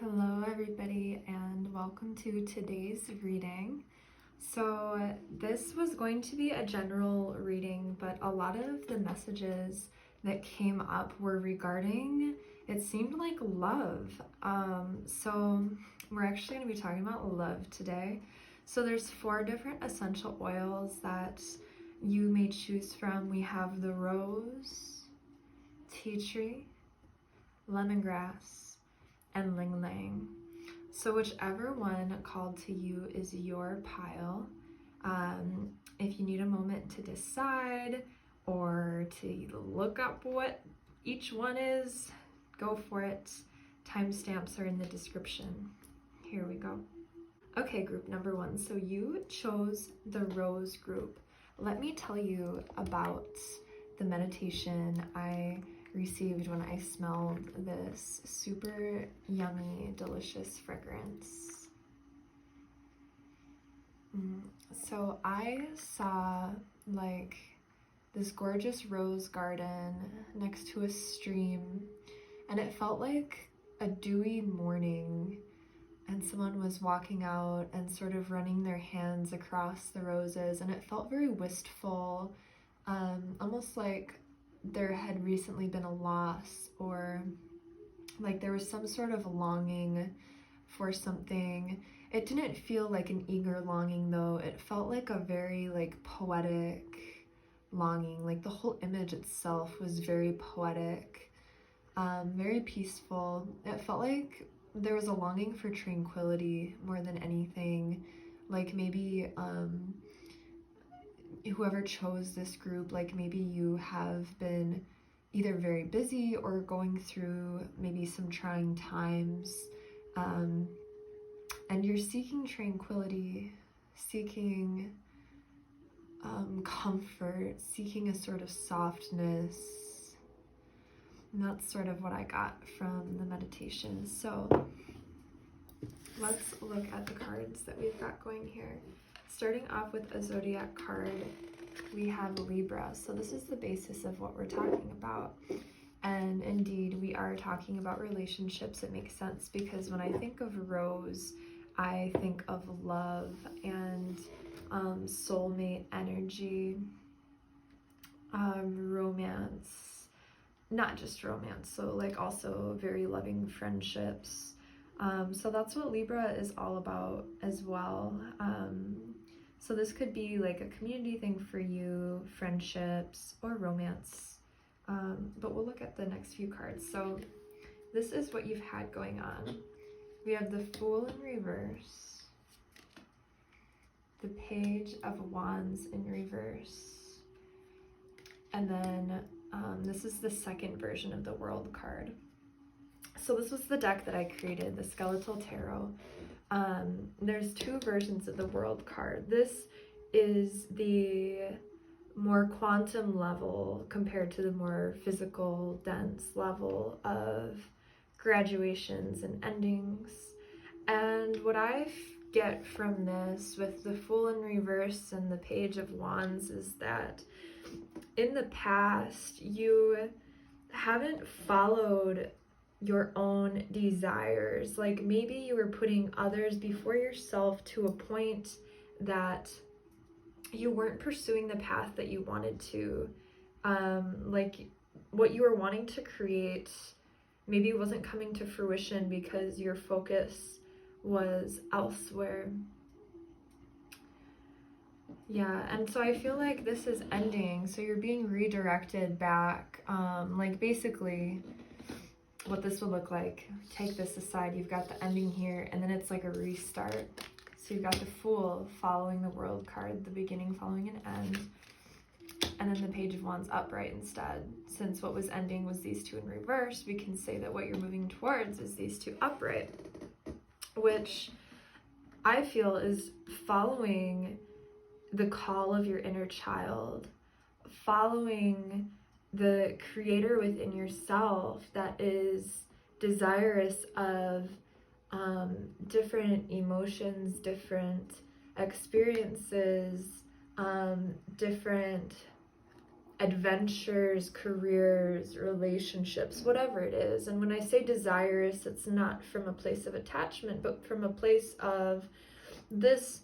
Hello everybody and welcome to today's reading. So this was going to be a general reading, but a lot of the messages that came up were regarding, it seemed like love. So we're actually going to be talking about love today. So there's 4 different essential oils that you may choose from. We have the rose, tea tree, lemongrass, and ling ling. So whichever one called to you is your pile. If you need a moment to decide or to look up what each one is, go for it. Timestamps are in the description. Here we go. Okay, group number 1. So you chose the rose group. Let me tell you about the meditation I received when I smelled this super yummy, delicious fragrance. So I saw like this gorgeous rose garden next to a stream, and it felt like a dewy morning, and someone was walking out and sort of running their hands across the roses, and it felt very wistful, almost like there had recently been a loss, or like there was some sort of longing for something. It didn't feel like an eager longing though. It felt like a very like poetic longing. Like the whole image itself was very poetic, very peaceful. It felt like there was a longing for tranquility more than anything. Like maybe whoever chose this group, like maybe you have been either very busy or going through maybe some trying times, and you're seeking tranquility, seeking comfort, seeking a sort of softness. And that's sort of what I got from the meditation. So let's look at the cards that we've got going here. Starting off with a zodiac card, we have Libra. So this is the basis of what we're talking about. And indeed, we are talking about relationships. It makes sense because when I think of rose, I think of love and soulmate energy, romance, not just romance, so like also very loving friendships. So that's what Libra is all about as well. So this could be like a community thing for you, friendships, or romance. But we'll look at the next few cards. So this is what you've had going on. We have the Fool in reverse, the Page of Wands in reverse, and then this is the second version of the World card. So this was the deck that I created, the Skeletal Tarot. There's 2 versions of the World card. This is the more quantum level compared to the more physical, dense level of graduations and endings. And what I get from this with the Fool in reverse and the Page of Wands is that in the past you haven't followed your own desires. Like maybe you were putting others before yourself to a point that you weren't pursuing the path that you wanted to. Like what you were wanting to create maybe wasn't coming to fruition because your focus was elsewhere. Yeah, and so I feel like this is ending, so you're being redirected back. Like basically what this would look like, take this aside, you've got the ending here, and then it's like a restart. So you've got the Fool following the World card, the beginning following an end, and then the Page of Wands upright instead. Since what was ending was these 2 in reverse, we can say that what you're moving towards is these 2 upright, which I feel is following the call of your inner child, following the creator within yourself that is desirous of different emotions, different experiences, different adventures, careers, relationships, whatever it is. And when I say desirous, it's not from a place of attachment, but from a place of this,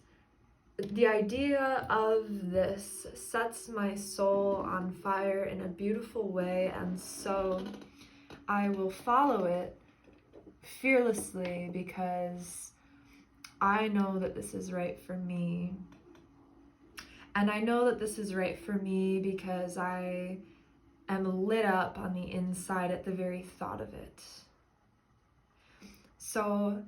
the idea of this sets my soul on fire in a beautiful way, and so I will follow it fearlessly because I know that this is right for me. And I know that this is right for me because I am lit up on the inside at the very thought of it. So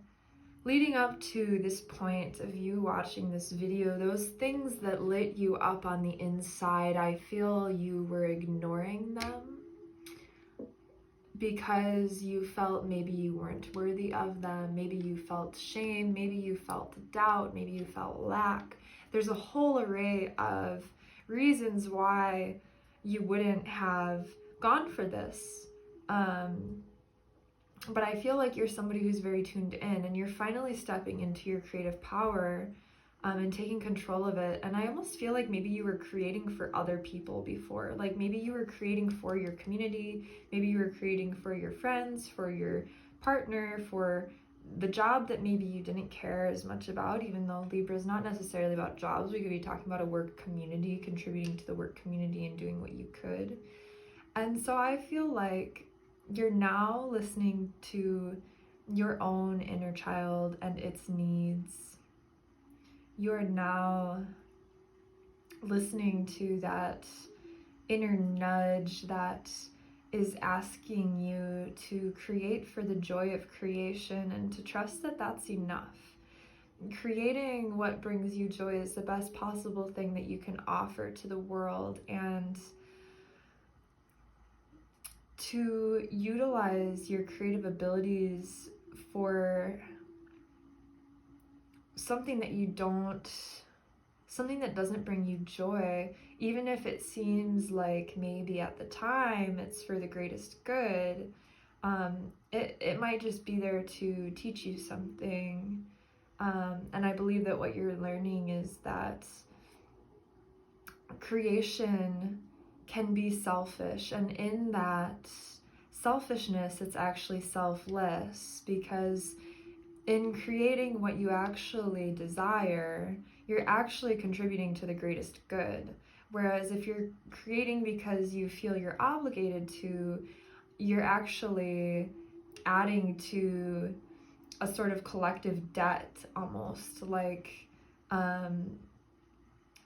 leading up to this point of you watching this video, those things that lit you up on the inside, I feel you were ignoring them because you felt maybe you weren't worthy of them, maybe you felt shame, maybe you felt doubt, maybe you felt lack. There's a whole array of reasons why you wouldn't have gone for this. But I feel like you're somebody who's very tuned in, and you're finally stepping into your creative power and taking control of it. And I almost feel like maybe you were creating for other people before. Like maybe you were creating for your community, maybe you were creating for your friends, for your partner, for the job that maybe you didn't care as much about, even though Libra is not necessarily about jobs. We could be talking about a work community, contributing to the work community and doing what you could. And so I feel like you're now listening to your own inner child and its needs. You're now listening to that inner nudge that is asking you to create for the joy of creation and to trust that that's enough. Creating what brings you joy is the best possible thing that you can offer to the world, and to utilize your creative abilities for something that doesn't bring you joy, even if it seems like maybe at the time it's for the greatest good, it might just be there to teach you something. And I believe that what you're learning is that creation can be selfish, and in that selfishness, it's actually selfless, because in creating what you actually desire, you're actually contributing to the greatest good. Whereas if you're creating because you feel you're obligated to, you're actually adding to a sort of collective debt, almost like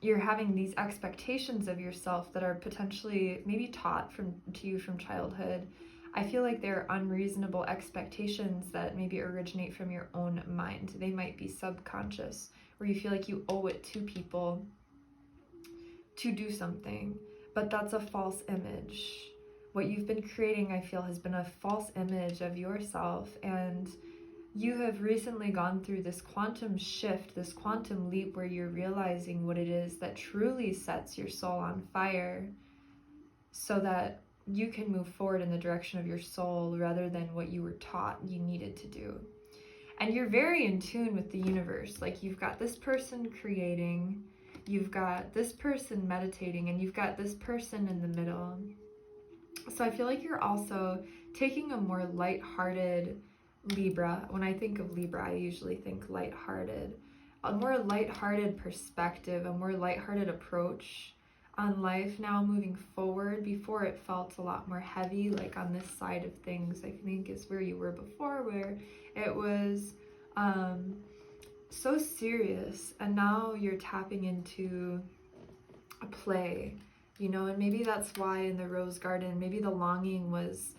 you're having these expectations of yourself that are potentially maybe taught to you from childhood. I feel like they're unreasonable expectations that maybe originate from your own mind. They might be subconscious, where you feel like you owe it to people to do something, but that's a false image. What you've been creating, I feel, has been a false image of yourself, and you have recently gone through this quantum shift, this quantum leap, where you're realizing what it is that truly sets your soul on fire, so that you can move forward in the direction of your soul rather than what you were taught you needed to do. And you're very in tune with the universe. Like, you've got this person creating, you've got this person meditating, and you've got this person in the middle. So I feel like you're also taking a more lighthearted Libra. When I think of Libra, I usually think lighthearted. A more lighthearted perspective, a more lighthearted approach on life now moving forward. Before, it felt a lot more heavy, like on this side of things, I think is where you were before, where it was so serious, and now you're tapping into a play, you know. And maybe that's why in the rose garden, maybe the longing was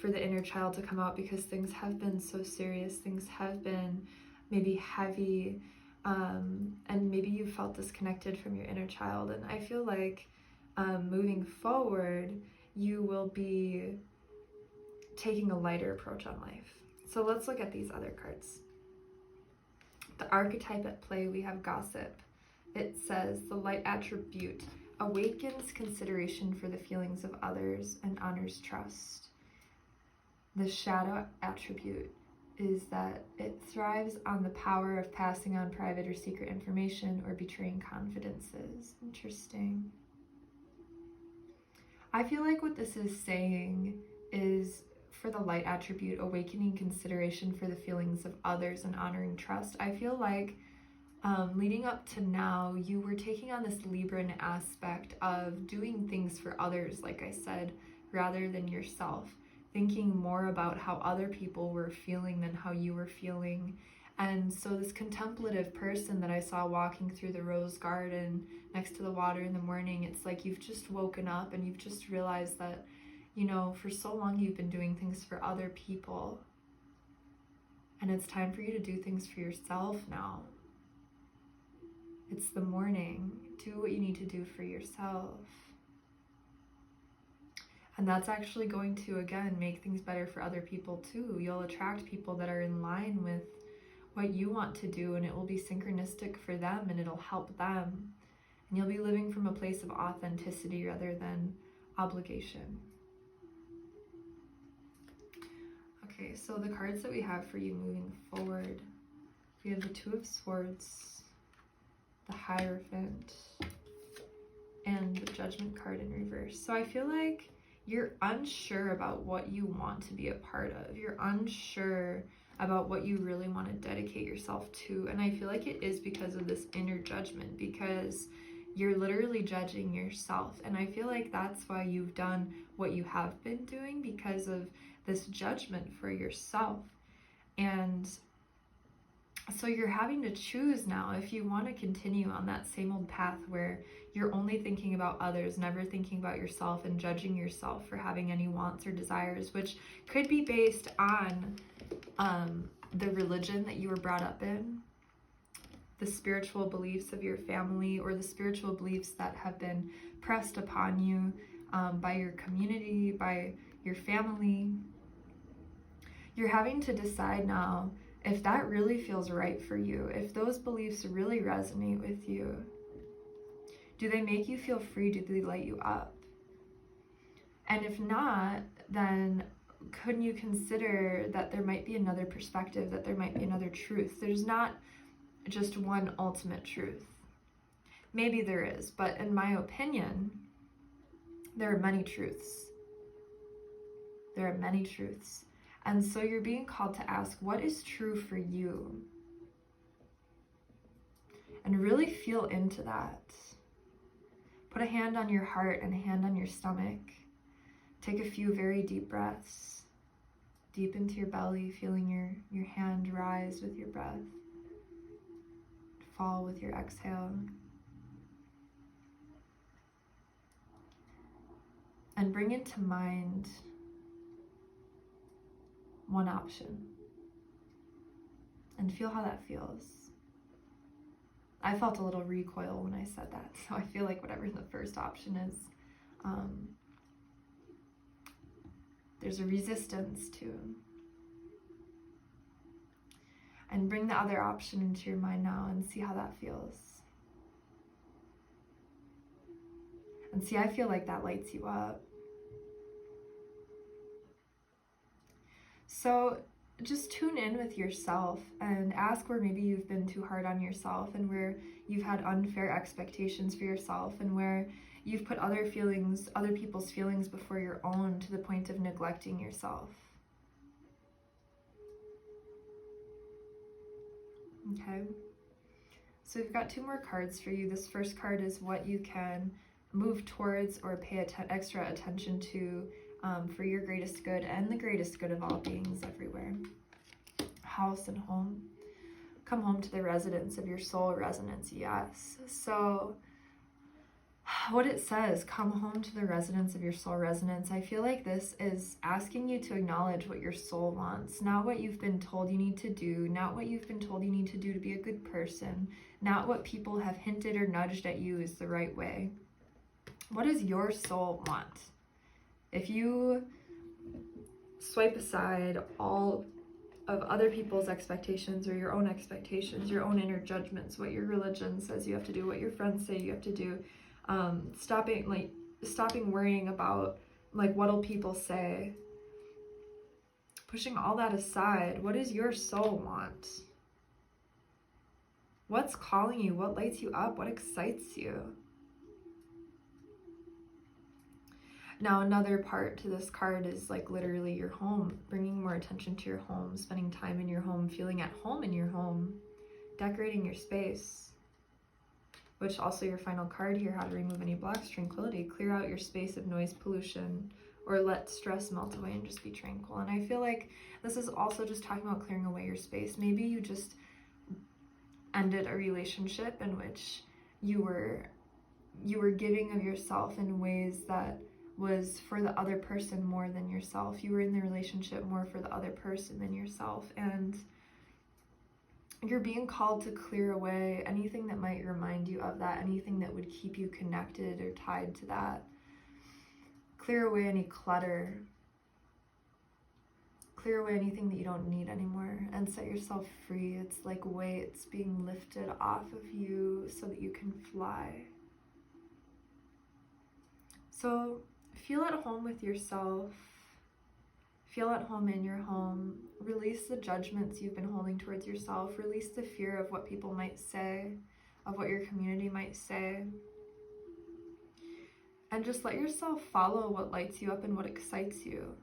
for the inner child to come out, because things have been so serious, things have been maybe heavy, and maybe you felt disconnected from your inner child. And I feel like moving forward, you will be taking a lighter approach on life. So let's look at these other cards. The archetype at play, we have gossip. It says the light attribute awakens consideration for the feelings of others and honors trust. The shadow attribute is that it thrives on the power of passing on private or secret information or betraying confidences. Interesting. I feel like what this is saying is, for the light attribute, awakening consideration for the feelings of others and honoring trust. I feel like leading up to now, you were taking on this Libran aspect of doing things for others, like I said, rather than yourself. Thinking more about how other people were feeling than how you were feeling. And so this contemplative person that I saw walking through the rose garden next to the water in the morning, it's like you've just woken up and you've just realized that, you know, for so long you've been doing things for other people. And it's time for you to do things for yourself now. It's the morning. Do what you need to do for yourself. And that's actually going to, again, make things better for other people too. You'll attract people that are in line with what you want to do, and it will be synchronistic for them, and it'll help them. And you'll be living from a place of authenticity rather than obligation. Okay, so the cards that we have for you moving forward, we have the Two of Swords, the Hierophant, and the Judgment card in reverse. So I feel like you're unsure about what you want to be a part of. You're unsure about what you really want to dedicate yourself to. And I feel like it is because of this inner judgment, because you're literally judging yourself. And I feel like that's why you've done what you have been doing, because of this judgment for yourself. And so you're having to choose now if you want to continue on that same old path where you're only thinking about others, never thinking about yourself, and judging yourself for having any wants or desires, which could be based on the religion that you were brought up in, the spiritual beliefs of your family, or the spiritual beliefs that have been pressed upon you by your community, by your family. You're having to decide now if that really feels right for you, if those beliefs really resonate with you. Do they make you feel free? Do they light you up? And if not, then couldn't you consider that there might be another perspective, that there might be another truth? There's not just one ultimate truth. Maybe there is, but in my opinion, there are many truths. There are many truths. And so you're being called to ask, what is true for you? And really feel into that. Put a hand on your heart and a hand on your stomach. Take a few very deep breaths. Deep into your belly, feeling your hand rise with your breath. Fall with your exhale. And bring into mind one option. And feel how that feels. I felt a little recoil when I said that, so I feel like whatever the first option is, there's a resistance to. And bring the other option into your mind now and see how that feels. And see, I feel like that lights you up. So just tune in with yourself and ask where maybe you've been too hard on yourself, and where you've had unfair expectations for yourself, and where you've put other people's feelings before your own, to the point of neglecting yourself. Okay, so we've got two more cards for you. This first card is what you can move towards or pay extra attention to for your greatest good and the greatest good of all beings everywhere. House and home. Come home to the residence of your soul resonance, yes. So what it says, come home to the residence of your soul resonance, I feel like this is asking you to acknowledge what your soul wants, not what you've been told you need to do, not what you've been told you need to do to be a good person, not what people have hinted or nudged at you is the right way. What does your soul want? If you swipe aside all of other people's expectations or your own expectations, your own inner judgments, what your religion says you have to do, what your friends say you have to do, stopping worrying about like what'll people say, pushing all that aside, what does your soul want? What's calling you? What lights you up? What excites you? Now, another part to this card is like literally your home, bringing more attention to your home, spending time in your home, feeling at home in your home, decorating your space, which also your final card here, how to remove any blocks, tranquility, clear out your space of noise, pollution, or let stress melt away and just be tranquil. And I feel like this is also just talking about clearing away your space. Maybe you just ended a relationship in which you were giving of yourself in ways that was for the other person more than yourself. You were in the relationship more for the other person than yourself, and you're being called to clear away anything that might remind you of that, anything that would keep you connected or tied to that. Clear away any clutter. Clear away anything that you don't need anymore and set yourself free. It's like weights being lifted off of you so that you can fly. So feel at home with yourself. Feel at home in your home. Release the judgments you've been holding towards yourself. Release the fear of what people might say, of what your community might say. And just let yourself follow what lights you up and what excites you.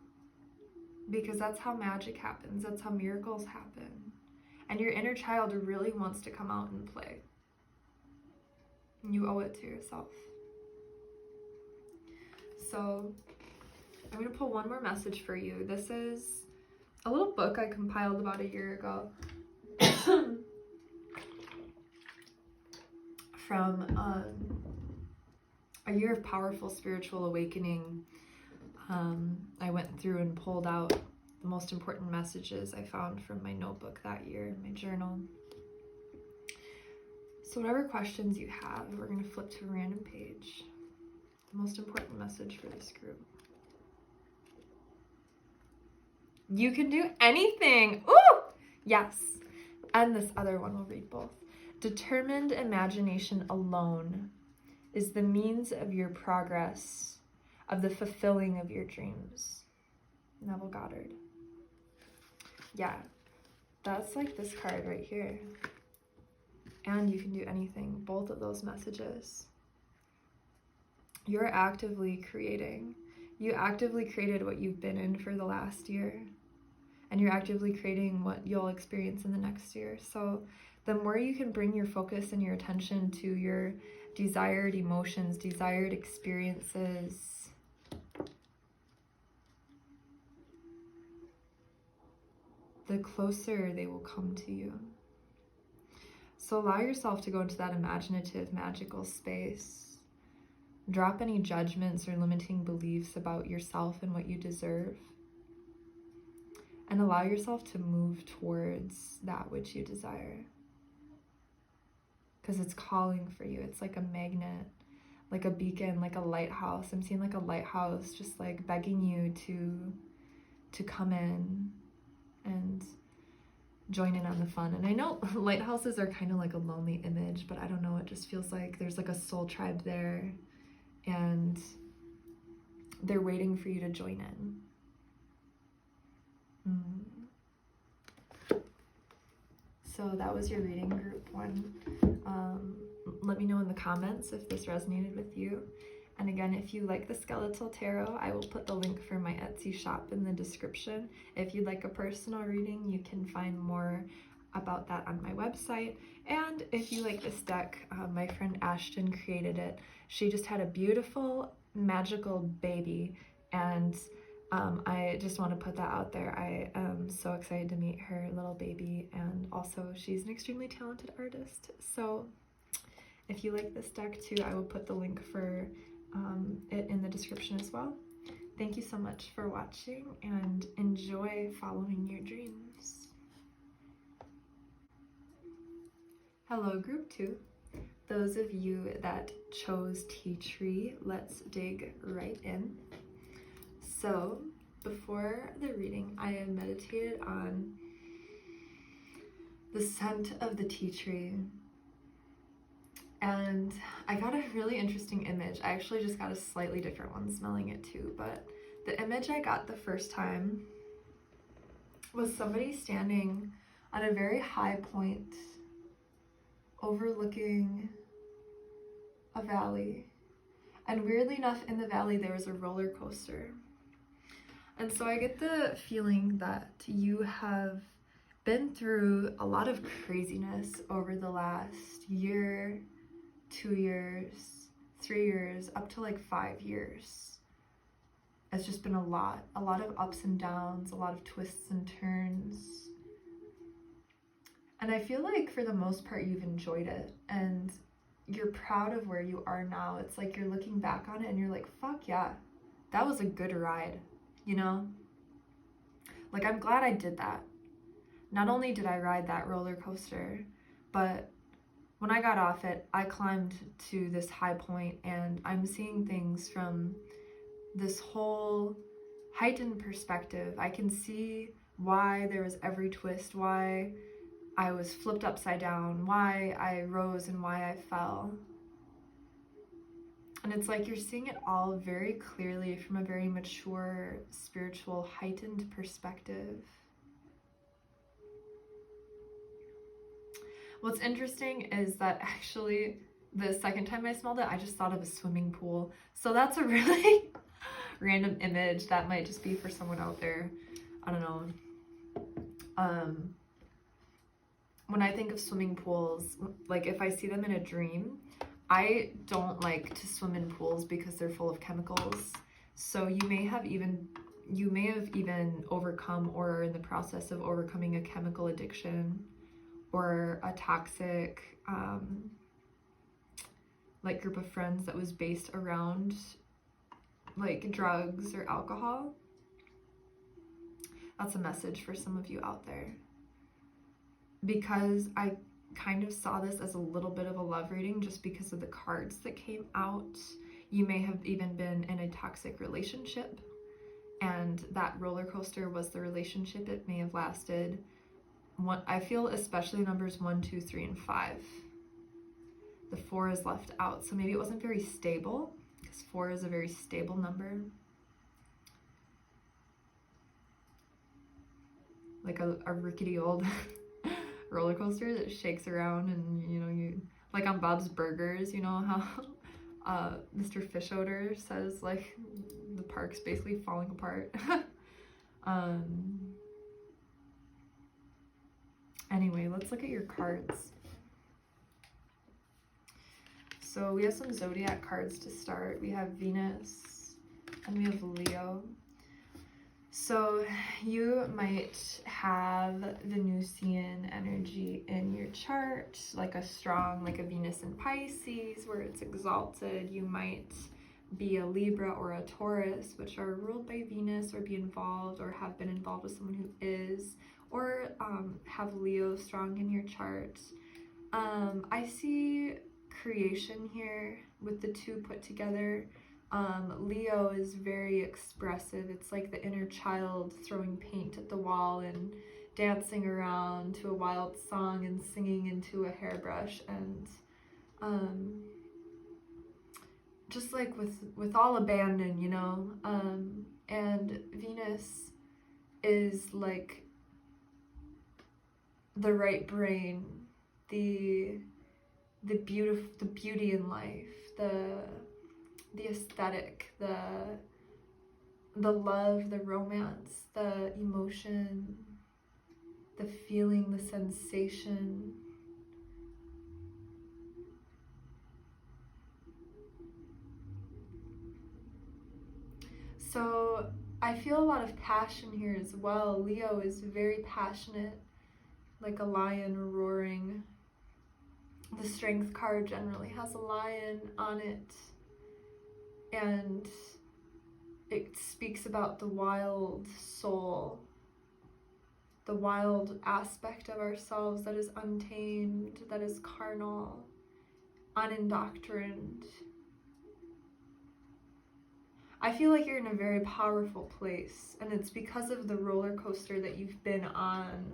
Because that's how magic happens. That's how miracles happen. And your inner child really wants to come out and play. You owe it to yourself. So I'm going to pull one more message for you. This is a little book I compiled about a year ago from a year of powerful spiritual awakening. I went through and pulled out the most important messages I found from my notebook that year in my journal. So whatever questions you have, we're going to flip to a random page. The most important message for this group. You can do anything. Ooh! Yes. And this other one, we'll read both. Determined imagination alone is the means of your progress, of the fulfilling of your dreams. Neville Goddard. Yeah, that's like this card right here. And you can do anything. Both of those messages. You're actively creating. You actively created what you've been in for the last year. And you're actively creating what you'll experience in the next year. So the more you can bring your focus and your attention to your desired emotions, desired experiences, the closer they will come to you. So allow yourself to go into that imaginative, magical space. Drop any judgments or limiting beliefs about yourself and what you deserve. And allow yourself to move towards that which you desire. Because it's calling for you. It's like a magnet, like a beacon, like a lighthouse. I'm seeing like a lighthouse just like begging you to come in and join in on the fun. And I know lighthouses are kind of like a lonely image, but I don't know, it just feels like there's like a soul tribe there and they're waiting for you to join in. So that was your reading, group one. Let me know in the comments if this resonated with you. And again, if you like the Skeletal Tarot, I will put the link for my Etsy shop in the description. If you'd like a personal reading, you can find more about that on my website. And if you like this deck, my friend Ashton created it. She just had a beautiful, magical baby, and I just want to put that out there. I am so excited to meet her little baby, and also she's an extremely talented artist. So if you like this deck too, I will put the link for it in the description as well. Thank you so much for watching, and enjoy following your dreams. Hello, group two. Those of you that chose Tea Tree, let's dig right in. So before the reading, I had meditated on the scent of the tea tree, and I got a really interesting image. I actually just got a slightly different one smelling it too, but the image I got the first time was somebody standing on a very high point overlooking a valley. And weirdly enough, in the valley, there was a roller coaster. And so I get the feeling that you have been through a lot of craziness over the last year, 2 years, 3 years, up to like 5 years. It's just been a lot of ups and downs, a lot of twists and turns. And I feel like for the most part, you've enjoyed it and you're proud of where you are now. It's like you're looking back on it and you're like, fuck yeah, that was a good ride, you know? Like, I'm glad I did that. Not only did I ride that roller coaster, but when I got off it, I climbed to this high point and I'm seeing things from this whole heightened perspective. I can see why there was every twist, why I was flipped upside down, why I rose and why I fell. And it's like you're seeing it all very clearly from a very mature, spiritual, heightened perspective. What's interesting is that actually the second time I smelled it, I just thought of a swimming pool. So that's a really random image. That might just be for someone out there. I don't know. When I think of swimming pools, like if I see them in a dream, I don't like to swim in pools because they're full of chemicals. So you may have even overcome or are in the process of overcoming a chemical addiction or a toxic like group of friends that was based around like drugs or alcohol. That's a message for some of you out there. Because I kind of saw this as a little bit of a love reading just because of the cards that came out. You may have even been in a toxic relationship and that roller coaster was the relationship. It may have lasted I feel especially numbers 1, 2, 3, and 5. The 4 is left out, so maybe it wasn't very stable because 4 is a very stable number. Like a rickety old roller coaster that shakes around and you like on Bob's Burgers, you know how Mr. Fishodor says like the park's basically falling apart. Anyway, let's look at your cards. So we have some zodiac cards to start. We have Venus and we have Leo. So you might have Venusian energy in your chart, like a Venus in Pisces where it's exalted. You might be a Libra or a Taurus, which are ruled by Venus or be involved or have been involved with someone who is, or have Leo strong in your chart. I see creation here with the 2 put together. Leo is very expressive. It's like the inner child throwing paint at the wall and dancing around to a wild song and singing into a hairbrush, and just like with all abandon, you know. And Venus is like the right brain, the beauty in life, the aesthetic, the love, the romance, the emotion, the feeling, the sensation. So I feel a lot of passion here as well. Leo is very passionate, like a lion roaring. The Strength card generally has a lion on it, and it speaks about the wild soul, the wild aspect of ourselves that is untamed, that is carnal, unindoctrined. I feel like you're in a very powerful place, and it's because of the roller coaster that you've been on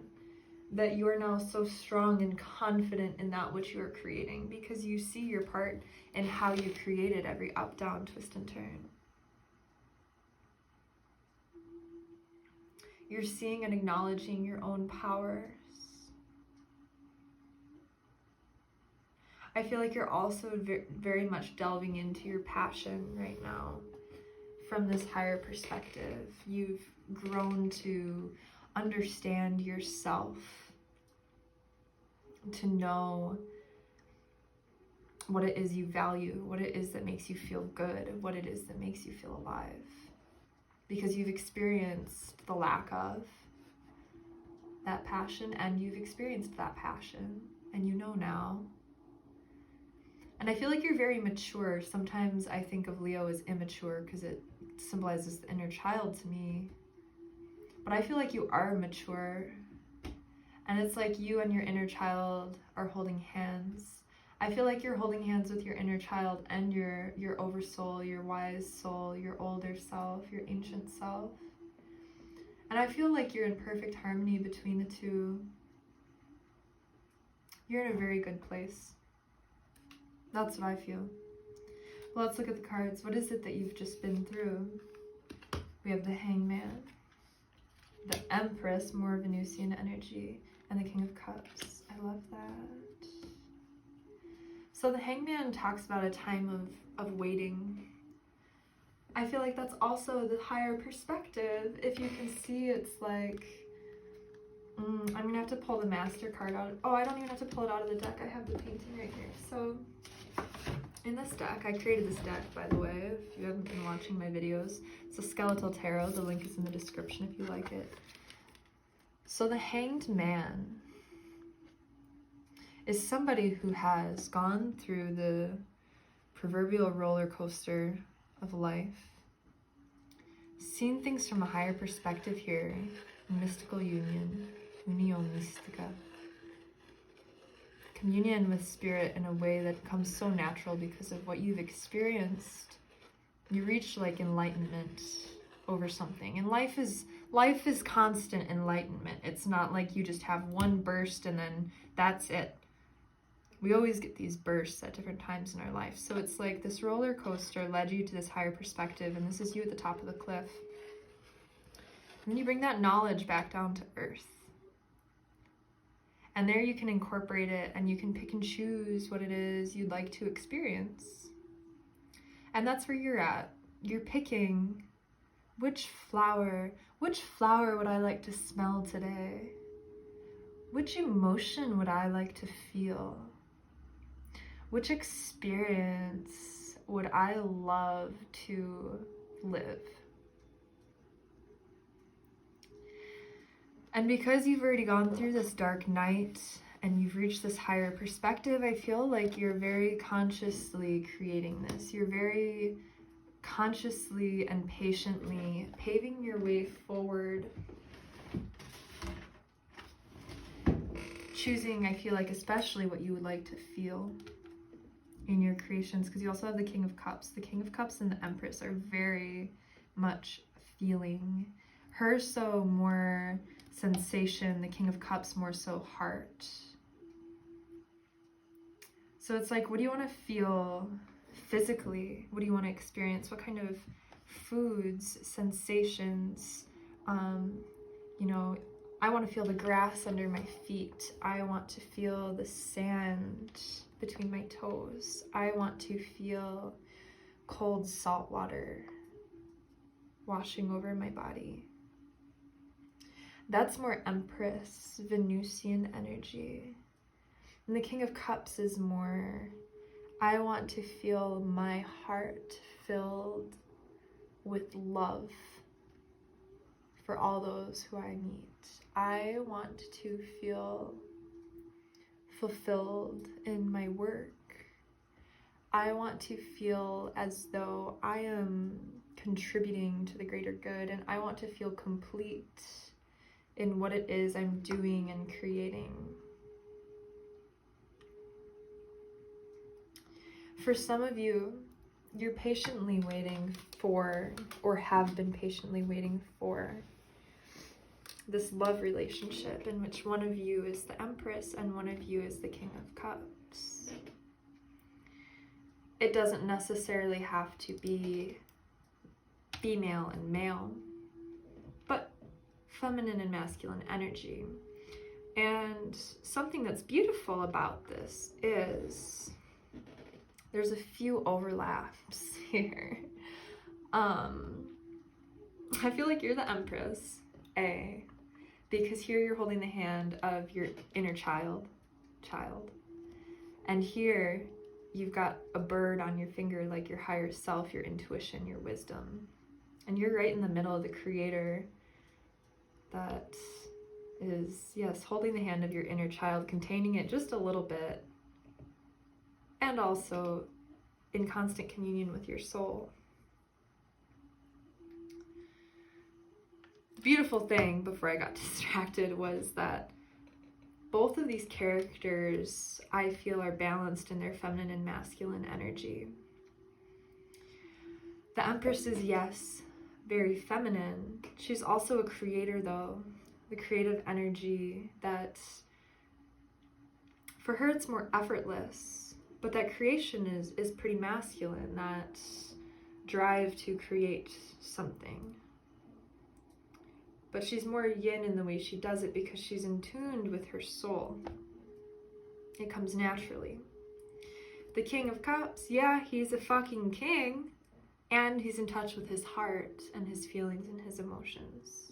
that you are now so strong and confident in that which you are creating, because you see your part in how you created every up, down, twist, and turn. You're seeing and acknowledging your own powers. I feel like you're also very much delving into your passion right now from this higher perspective. You've grown to understand yourself, to know what it is you value, what it is that makes you feel good, what it is that makes you feel alive. Because you've experienced the lack of that passion, and you've experienced that passion, and you know now. And I feel like you're very mature. Sometimes I think of Leo as immature because it symbolizes the inner child to me. But I feel like you are mature. And it's like you and your inner child are holding hands. I feel like you're holding hands with your inner child and your oversoul, your wise soul, your older self, your ancient self. And I feel like you're in perfect harmony between the two. You're in a very good place. That's what I feel. Well, let's look at the cards. What is it that you've just been through? We have the Hangman, the Empress, more Venusian energy, and the King of Cups. I love that. So the Hangman talks about a time of waiting. I feel like that's also the higher perspective. If you can see, it's like, I'm going to have to pull the Master card out. Oh, I don't even have to pull it out of the deck. I have the painting right here. So in this deck, I created this deck, by the way, if you haven't been watching my videos. It's a Skeletal Tarot. The link is in the description if you like it. So the Hanged Man is somebody who has gone through the proverbial roller coaster of life, seen things from a higher perspective here, mystical union, union mystica. Communion with spirit in a way that comes so natural because of what you've experienced. You reach like enlightenment over something, and life is constant enlightenment. It's not like you just have one burst and then that's it. We always get these bursts at different times in our life. So it's like this roller coaster led you to this higher perspective, and this is you at the top of the cliff. And then you bring that knowledge back down to earth. And there you can incorporate it, and you can pick and choose what it is you'd like to experience. And that's where you're at. You're picking which flower would I like to smell today? Which emotion would I like to feel? Which experience would I love to live? And because you've already gone through this dark night and you've reached this higher perspective, I feel like you're very consciously creating this. You're very consciously and patiently paving your way forward. Choosing, I feel like, especially what you would like to feel in your creations, because you also have the King of Cups. The King of Cups and the Empress are very much feeling. Her so more sensation, the King of Cups more so heart. So it's like, what do you want to feel physically? What do you want to experience? What kind of foods, sensations? You know, I want to feel the grass under my feet. I want to feel the sand between my toes. I want to feel cold salt water washing over my body. That's more Empress, Venusian energy. And the King of Cups is more, I want to feel my heart filled with love for all those who I meet. I want to feel fulfilled in my work. I want to feel as though I am contributing to the greater good, and I want to feel complete in what it is I'm doing and creating. For some of you, you're patiently waiting for, or have been patiently waiting for, this love relationship in which one of you is the Empress and one of you is the King of Cups. It doesn't necessarily have to be female and male, but feminine and masculine energy. And something that's beautiful about this is there's a few overlaps here. I feel like you're the Empress, because here you're holding the hand of your inner child. And here you've got a bird on your finger, like your higher self, your intuition, your wisdom. And you're right in the middle of the creator that is, yes, holding the hand of your inner child, containing it just a little bit, and also in constant communion with your soul. The beautiful thing, before I got distracted, was that both of these characters, I feel, are balanced in their feminine and masculine energy. The Empress is, yes, very feminine. She's also a creator, though. The creative energy that, for her, it's more effortless. But that creation is pretty masculine, that drive to create something. But she's more yin in the way she does it because she's in tune with her soul. It comes naturally. The King of Cups, yeah, he's a fucking king, and he's in touch with his heart and his feelings and his emotions.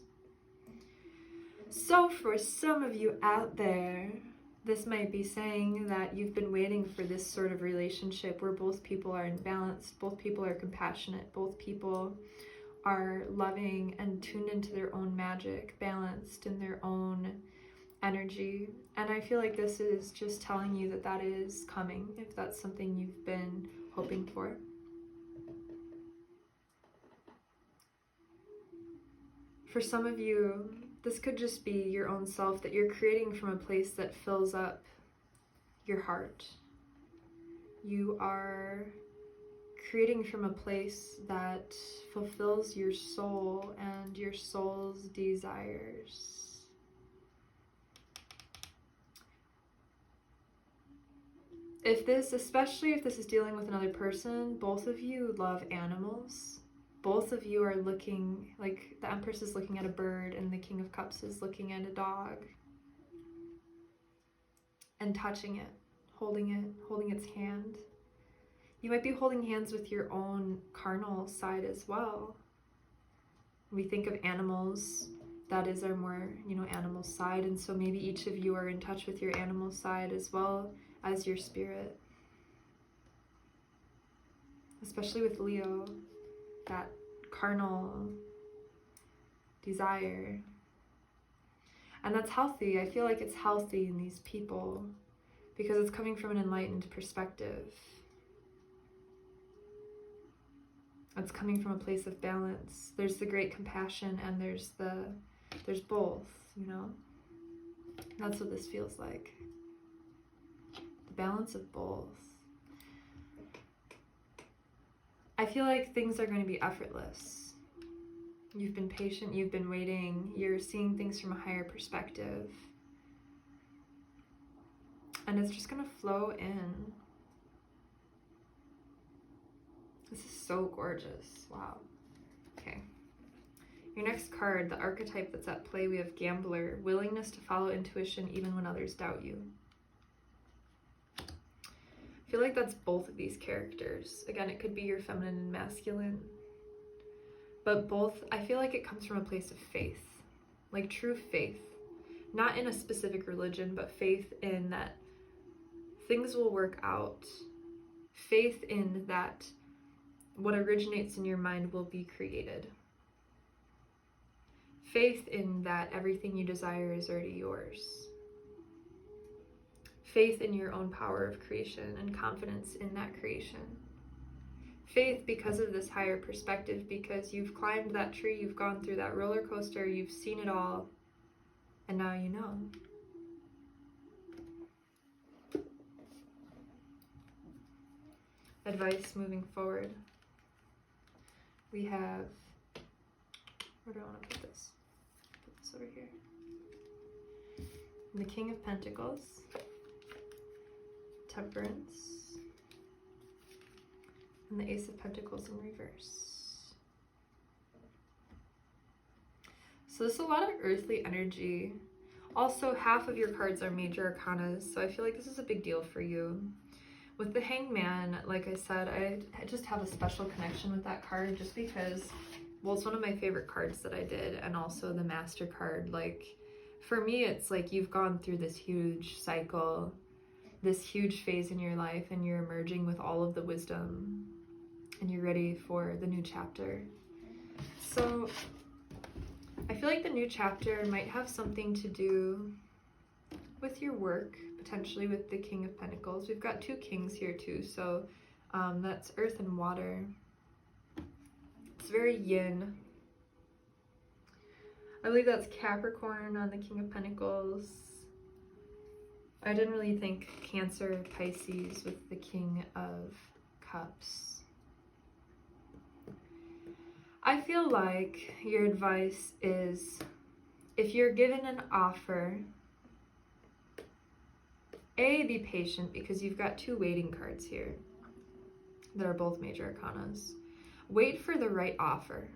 So for some of you out there, this might be saying that you've been waiting for this sort of relationship where both people are in balance, both people are compassionate, both people are loving and tuned into their own magic, balanced in their own energy. And I feel like this is just telling you that that is coming, if that's something you've been hoping for. For some of you, this could just be your own self that you're creating from a place that fills up your heart. You are creating from a place that fulfills your soul and your soul's desires. Especially if this is dealing with another person, both of you love animals. Both of you are looking, like the Empress is looking at a bird and the King of Cups is looking at a dog. And touching it, holding its hand. You might be holding hands with your own carnal side as well. When we think of animals, that is our more, animal side. And so maybe each of you are in touch with your animal side as well as your spirit. Especially with Leo, that carnal desire. And that's healthy. I feel like it's healthy in these people because it's coming from an enlightened perspective. It's coming from a place of balance. There's the great compassion and there's both, That's what this feels like. The balance of both. I feel like things are going to be effortless. You've been patient, you've been waiting, you're seeing things from a higher perspective. And it's just going to flow in. This is so gorgeous. Wow. Okay. Your next card, the archetype that's at play, we have Gambler, willingness to follow intuition even when others doubt you. I feel like that's both of these characters. Again, it could be your feminine and masculine. But both, I feel like it comes from a place of faith. Like true faith. Not in a specific religion, but faith in that things will work out. Faith in that what originates in your mind will be created. Faith in that everything you desire is already yours. Faith in your own power of creation and confidence in that creation. Faith because of this higher perspective, because you've climbed that tree, you've gone through that roller coaster, you've seen it all, and now you know. Advice moving forward. We have, where do I want to put this? Put this over here. The King of Pentacles, Temperance, and the Ace of Pentacles in reverse. So this is a lot of earthly energy. Also, half of your cards are major arcanas, so I feel like this is a big deal for you. With the Hangman, like I said, I just have a special connection with that card just because, well, it's one of my favorite cards that I did, and also the Master card. Like, for me, it's like you've gone through this huge cycle, this huge phase in your life, and you're emerging with all of the wisdom, and you're ready for the new chapter. So I feel like the new chapter might have something to do with your work, potentially with the King of Pentacles. We've got two kings here too, so that's earth and water. It's very yin. I believe that's Capricorn on the King of Pentacles. I didn't really think Cancer, Pisces with the King of Cups. I feel like your advice is, if you're given an offer, be patient, because you've got two waiting cards here that are both major arcanas. Wait for the right offer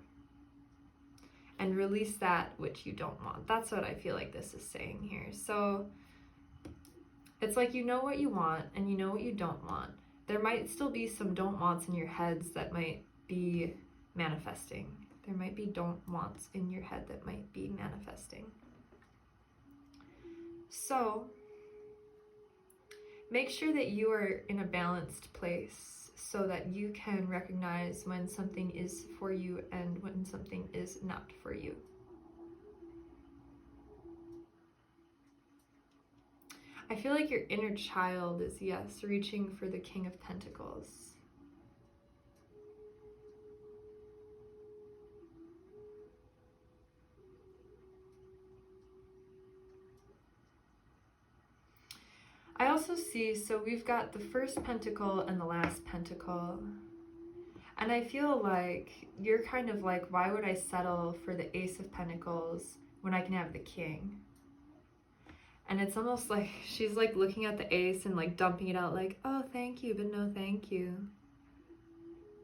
and release that which you don't want. That's what I feel like this is saying here. So it's like you know what you want and you know what you don't want. There might still be some don't wants in your heads that might be manifesting. There might be don't wants in your head that might be manifesting. So make sure that you are in a balanced place so that you can recognize when something is for you and when something is not for you. I feel like your inner child is, yes, reaching for the King of Pentacles. I also see, so we've got the first pentacle and the last pentacle. And I feel like you're kind of like, why would I settle for the Ace of Pentacles when I can have the King? And it's almost like she's like looking at the ace and like dumping it out like, oh, thank you, but no thank you.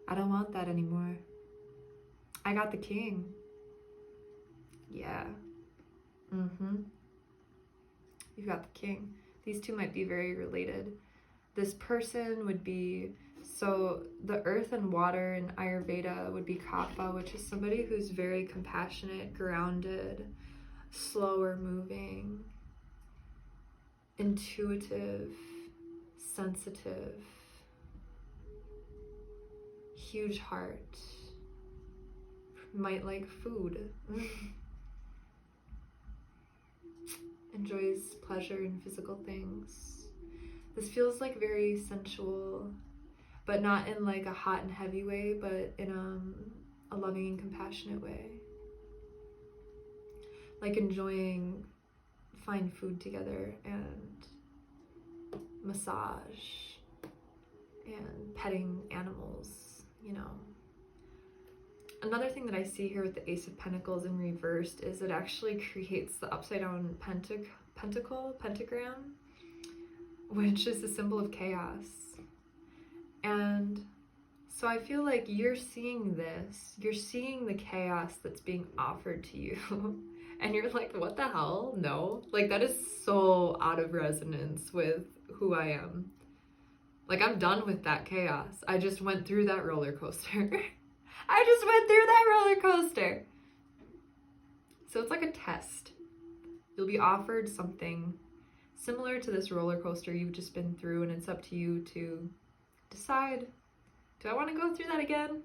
I don't want that anymore. I got the King. Yeah. You've got the King. These two might be very related. This person would be, so the earth and water in Ayurveda would be Kapha, which is somebody who's very compassionate, grounded, slower moving, intuitive, sensitive, huge heart, might like food, enjoys pleasure in physical things. This feels like very sensual, but not in like a hot and heavy way, but in a loving and compassionate way. Like enjoying fine food together and massage and petting animals, you know. Another thing that I see here with the Ace of Pentacles in reversed is it actually creates the upside down pentagram, which is a symbol of chaos. And so I feel like you're seeing this, you're seeing the chaos that's being offered to you. And you're like, what the hell? No. Like, that is so out of resonance with who I am. Like, I'm done with that chaos. I just went through that roller coaster. I just went through that roller coaster. So it's like a test. You'll be offered something similar to this roller coaster you've just been through, and it's up to you to decide, do I want to go through that again?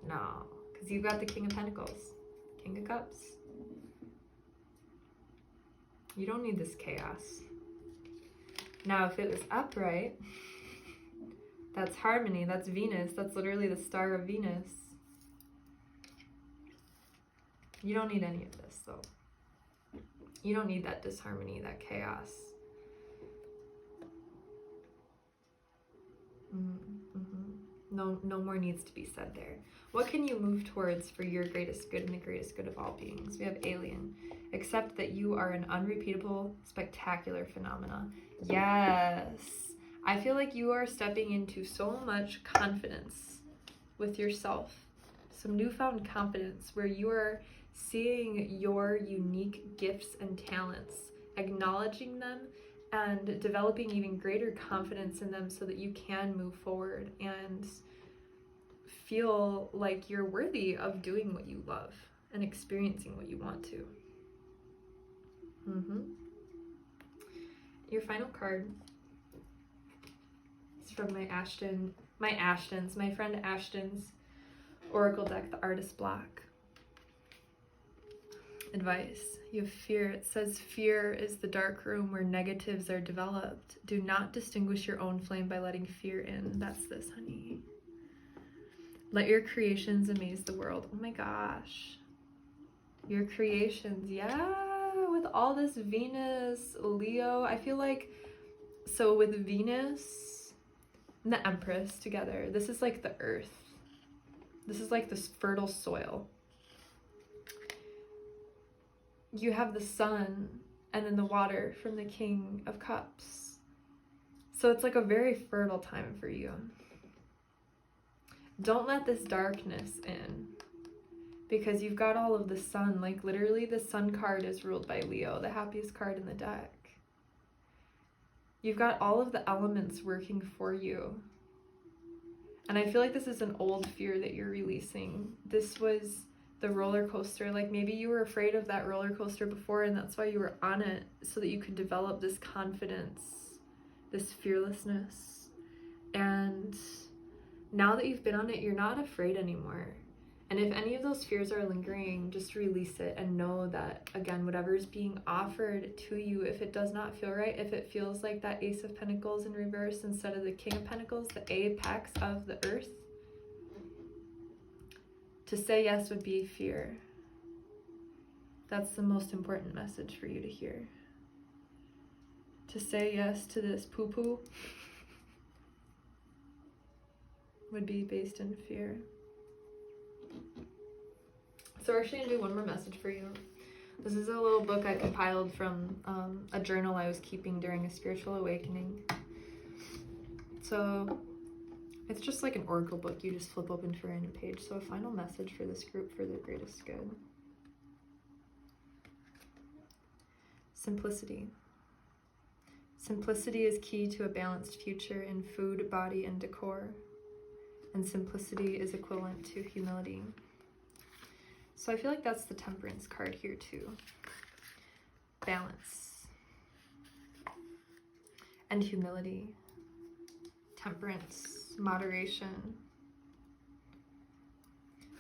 No, because you've got the King of Pentacles, King of Cups. You don't need this chaos. Now, if it was upright, that's harmony, that's Venus, that's literally the star of Venus. You don't need any of this, though. You don't need that disharmony, that chaos. No more needs to be said there. What can you move towards for your greatest good and the greatest good of all beings? We have alien. Accept that you are an unrepeatable, spectacular phenomena. Yes. I feel like you are stepping into so much confidence with yourself. Some newfound confidence where you are seeing your unique gifts and talents, acknowledging them, and developing even greater confidence in them so that you can move forward and feel like you're worthy of doing what you love and experiencing what you want to. Your final card is from my friend Ashton's Oracle deck, the Artist Block. Advice. You have fear. It says fear is the dark room where negatives are developed. Do not distinguish your own flame by letting fear in. That's this, honey. Let your creations amaze the world. Oh my gosh. Your creations, yeah. With all this Venus, Leo, I feel like, so with Venus and the Empress together, this is like the earth. This is like this fertile soil. You have the sun and then the water from the King of Cups. So it's like a very fertile time for you. Don't let this darkness in, because you've got all of the sun. Like literally the sun card is ruled by Leo, the happiest card in the deck. You've got all of the elements working for you. And I feel like this is an old fear that you're releasing. This was the roller coaster. Like maybe you were afraid of that roller coaster before, and that's why you were on it, so that you could develop this confidence, this fearlessness. And now that you've been on it, you're not afraid anymore. And if any of those fears are lingering, just release it and know that, again, whatever is being offered to you, if it does not feel right, if it feels like that Ace of Pentacles in reverse instead of the King of Pentacles, the apex of the earth, to say yes would be fear. That's the most important message for you to hear. To say yes to this poo-poo would be based in fear. So we're actually going to do one more message for you. This is a little book I compiled from a journal I was keeping during a spiritual awakening. So it's just like an oracle book. You just flip open to a random page. So a final message for this group for their greatest good. Simplicity. Simplicity is key to a balanced future in food, body, and decor. And simplicity is equivalent to humility. So I feel like that's the Temperance card here too. Balance and humility. Temperance, moderation.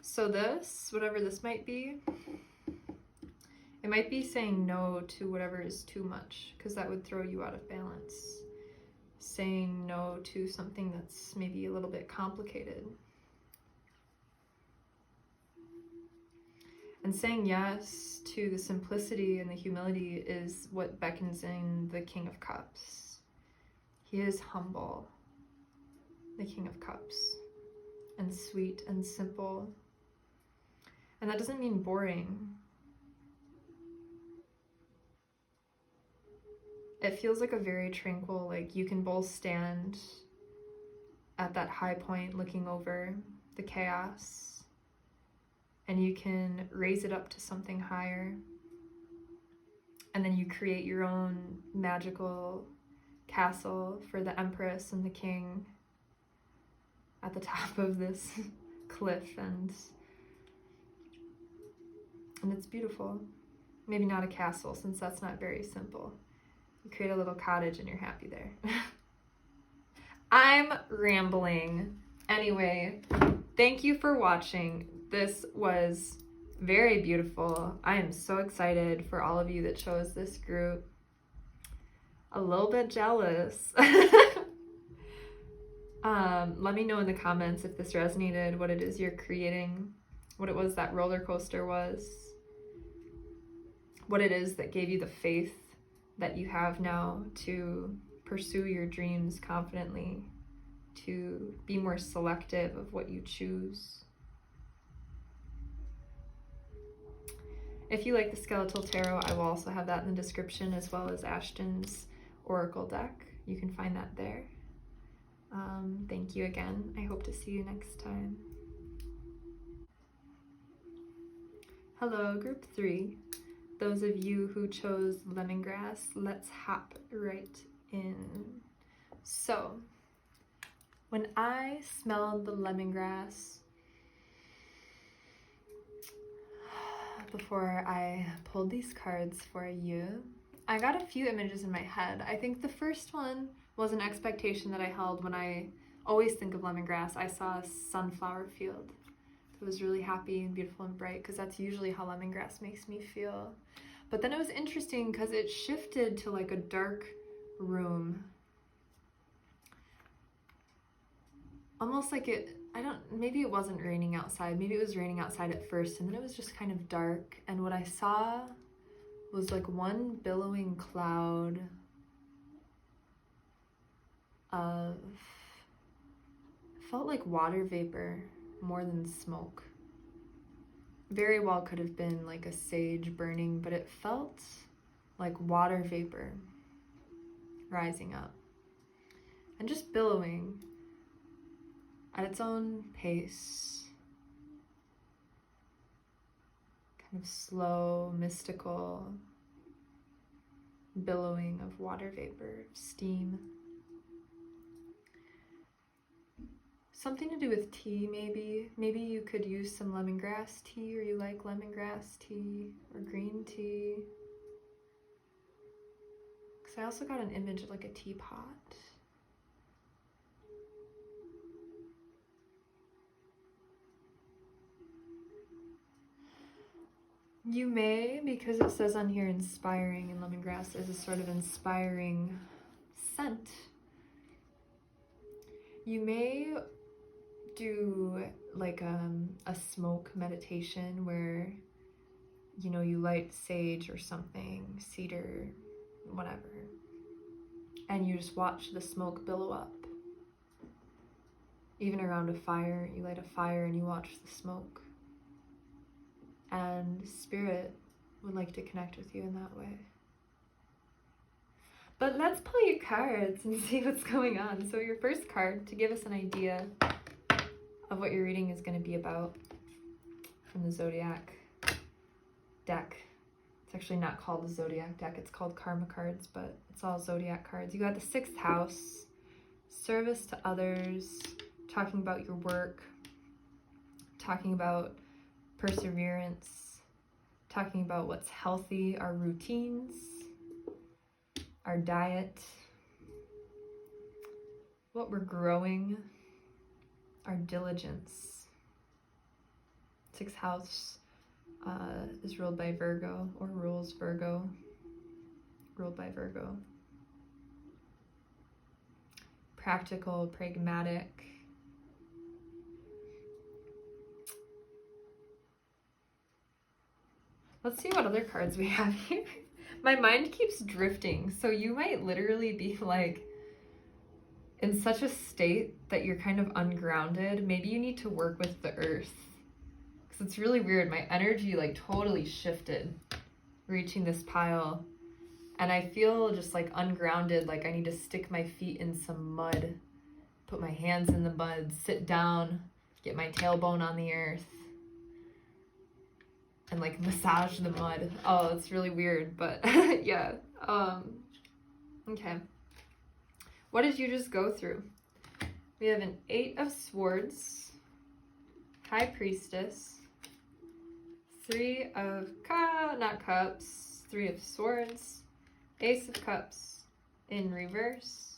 So this, whatever this might be, it might be saying no to whatever is too much, because that would throw you out of balance. Saying no to something that's maybe a little bit complicated. And saying yes to the simplicity and the humility is what beckons in the King of Cups. He is humble, the King of Cups, and sweet and simple. And that doesn't mean boring. It feels like a very tranquil, like you can both stand at that high point looking over the chaos, and you can raise it up to something higher, and then you create your own magical castle for the Empress and the King at the top of this cliff, and it's beautiful. Maybe not a castle, since that's not very simple. You create a little cottage and you're happy there. I'm rambling. Anyway, thank you for watching. This was very beautiful. I am so excited for all of you that chose this group. A little bit jealous. Let me know in the comments if this resonated, what it is you're creating, what it was that roller coaster was, what it is that gave you the faith that you have now to pursue your dreams confidently, to be more selective of what you choose. If you like the Skeletal Tarot, I will also have that in the description, as well as Ashton's Oracle deck. You can find that there. Thank you again. I hope to see you next time. Hello, Group 3. those of you who chose lemongrass, let's hop right in. So, when I smelled the lemongrass, before I pulled these cards for you, I got a few images in my head. I think the first one was an expectation that I held when I always think of lemongrass. I saw a sunflower field. It was really happy and beautiful and bright because that's usually how lemongrass makes me feel. But then it was interesting because it shifted to like a dark room. Almost like maybe it wasn't raining outside. Maybe it was raining outside at first and then it was just kind of dark. And what I saw was like one billowing cloud of, felt like water vapor more than smoke. Very well could have been like a sage burning, but it felt like water vapor rising up and just billowing at its own pace. Kind of slow, mystical billowing of water vapor, steam. Something to do with tea, maybe. Maybe you could use some lemongrass tea, or you like lemongrass tea or green tea. Because I also got an image of like a teapot. You may, because it says on here inspiring, and lemongrass is a sort of inspiring scent. You may do like a smoke meditation where, you know, you light sage or something, cedar, whatever, and you just watch the smoke billow up. Even around a fire, you light a fire and you watch the smoke. And spirit would like to connect with you in that way. But let's pull your cards and see what's going on. So your first card, to give us an idea of what your reading is going to be about from the Zodiac deck. It's actually not called the Zodiac deck, it's called Karma cards, but it's all Zodiac cards. You got the 6th house, service to others, talking about your work, talking about perseverance, talking about what's healthy, our routines, our diet, what we're growing, our diligence. 6th house is ruled by Virgo, or rules Virgo, ruled by Virgo. Practical, pragmatic. Let's see what other cards we have here. My mind keeps drifting, so you might literally be like in such a state that you're kind of ungrounded. Maybe you need to work with the earth. Because it's really weird. My energy like totally shifted reaching this pile. And I feel just like ungrounded, like I need to stick my feet in some mud, put my hands in the mud, sit down, get my tailbone on the earth, and like massage the mud. Oh, it's really weird, but yeah. Okay. What did you just go through? We have an 8 of Swords, High Priestess, 3 of not cups, 3 of Swords, Ace of Cups in reverse,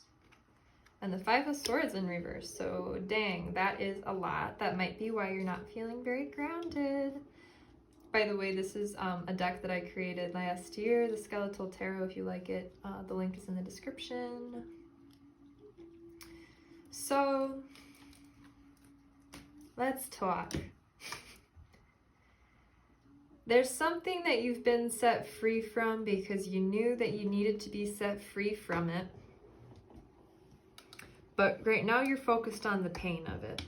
and the 5 of Swords in reverse. So dang, that is a lot. That might be why you're not feeling very grounded. By the way, this is a deck that I created last year, the Skeletal Tarot, if you like it. The link is in the description. So, let's talk. There's something that you've been set free from because you knew that you needed to be set free from it. But right now you're focused on the pain of it.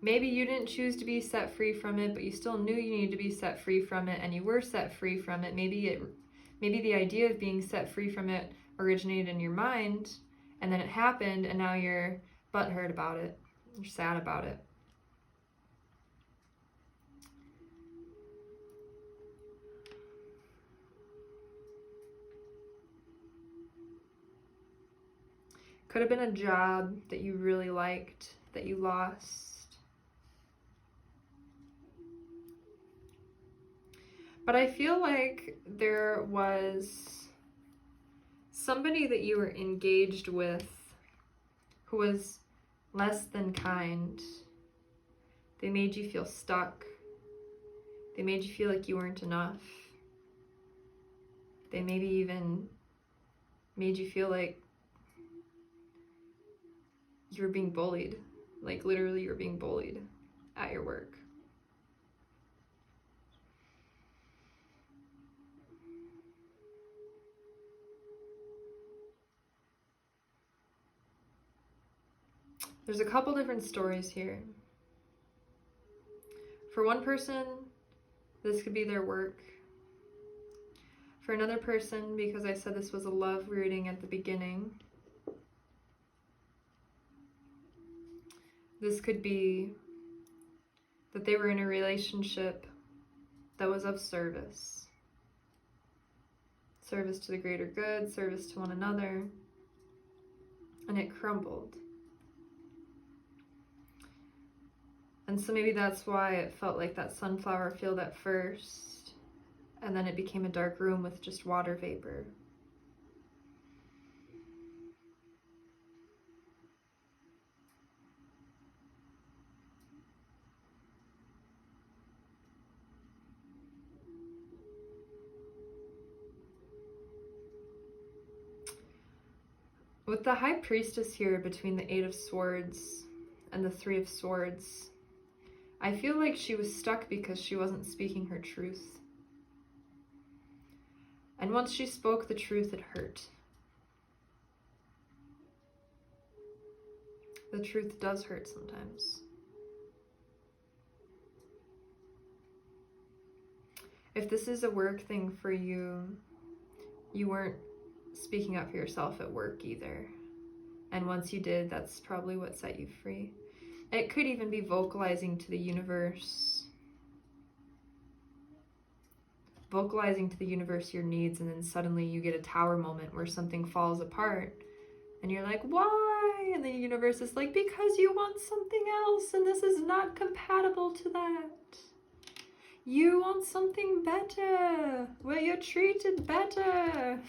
Maybe you didn't choose to be set free from it, but you still knew you needed to be set free from it, and you were set free from it. Maybe the idea of being set free from it originated in your mind, and then it happened, and now you're butthurt about it. You're sad about it. Could have been a job that you really liked, that you lost. But I feel like there was somebody that you were engaged with who was less than kind. They made you feel stuck. They made you feel like you weren't enough. They maybe even made you feel like you were being bullied. Like literally you were being bullied at your work. There's a couple different stories here. For one person, this could be their work. For another person, because I said this was a love reading at the beginning, this could be that they were in a relationship that was of service. Service to the greater good, service to one another, and it crumbled. And so maybe that's why it felt like that sunflower field at first, and then it became a dark room with just water vapor. With the High Priestess here between the Eight of Swords and the Three of Swords, I feel like she was stuck because she wasn't speaking her truth. And once she spoke the truth, it hurt. The truth does hurt sometimes. If this is a work thing for you, you weren't speaking up for yourself at work either. And once you did, that's probably what set you free. It could even be vocalizing to the universe. Vocalizing to the universe your needs, and then suddenly you get a tower moment where something falls apart and you're like, why? And the universe is like, because you want something else and this is not compatible to that. You want something better, where you're treated better.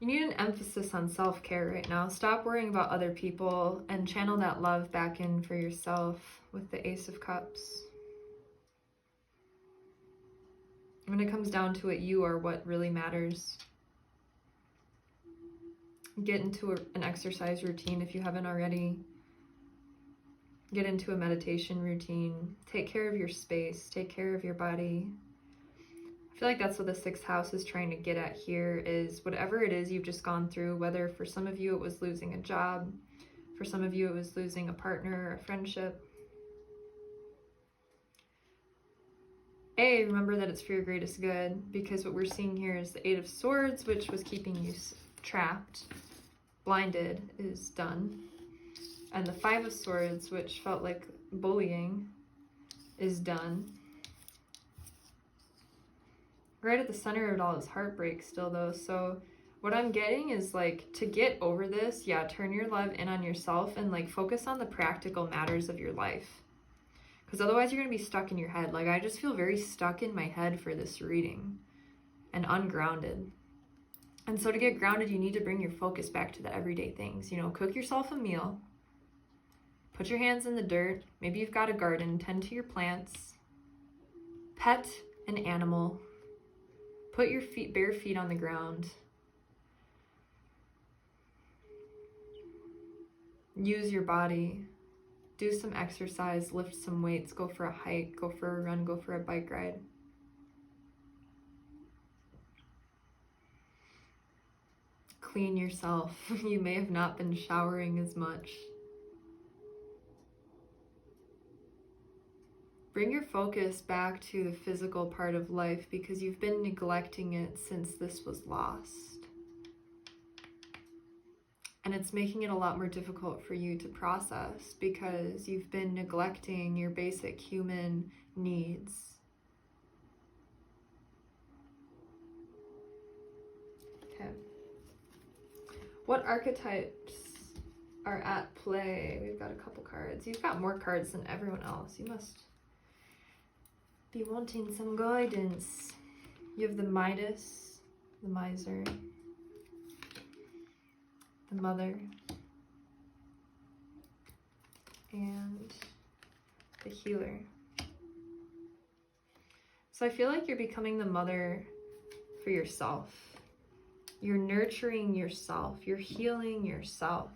You need an emphasis on self-care right now. Stop worrying about other people and channel that love back in for yourself with the Ace of Cups. When it comes down to it, you are what really matters. Get into an exercise routine if you haven't already. Get into a meditation routine. Take care of your space. Take care of your body. I feel like that's what the sixth house is trying to get at here, is whatever it is you've just gone through, whether for some of you it was losing a job, for some of you it was losing a partner, a friendship. Remember that it's for your greatest good, because what we're seeing here is the Eight of Swords, which was keeping you trapped, blinded, is done. And the Five of Swords, which felt like bullying, is done. Right at the center of it all is heartbreak still though. So what I'm getting is like, to get over this, yeah, turn your love in on yourself and like focus on the practical matters of your life. Because otherwise you're going to be stuck in your head. Like I just feel very stuck in my head for this reading and ungrounded. And so to get grounded, you need to bring your focus back to the everyday things. You know, cook yourself a meal. Put your hands in the dirt. Maybe you've got a garden. Tend to your plants. Pet an animal. Put your bare feet on the ground. Use your body. Do some exercise, lift some weights, go for a hike, go for a run, go for a bike ride. Clean yourself. You may have not been showering as much. Bring your focus back to the physical part of life because you've been neglecting it since this was lost. And it's making it a lot more difficult for you to process because you've been neglecting your basic human needs. What archetypes are at play? We've got a couple cards. You've got more cards than everyone else. You must be wanting some guidance. You have the Midas, the Miser, the Mother, and the Healer. So I feel like you're becoming the mother for yourself. You're nurturing yourself. You're healing yourself.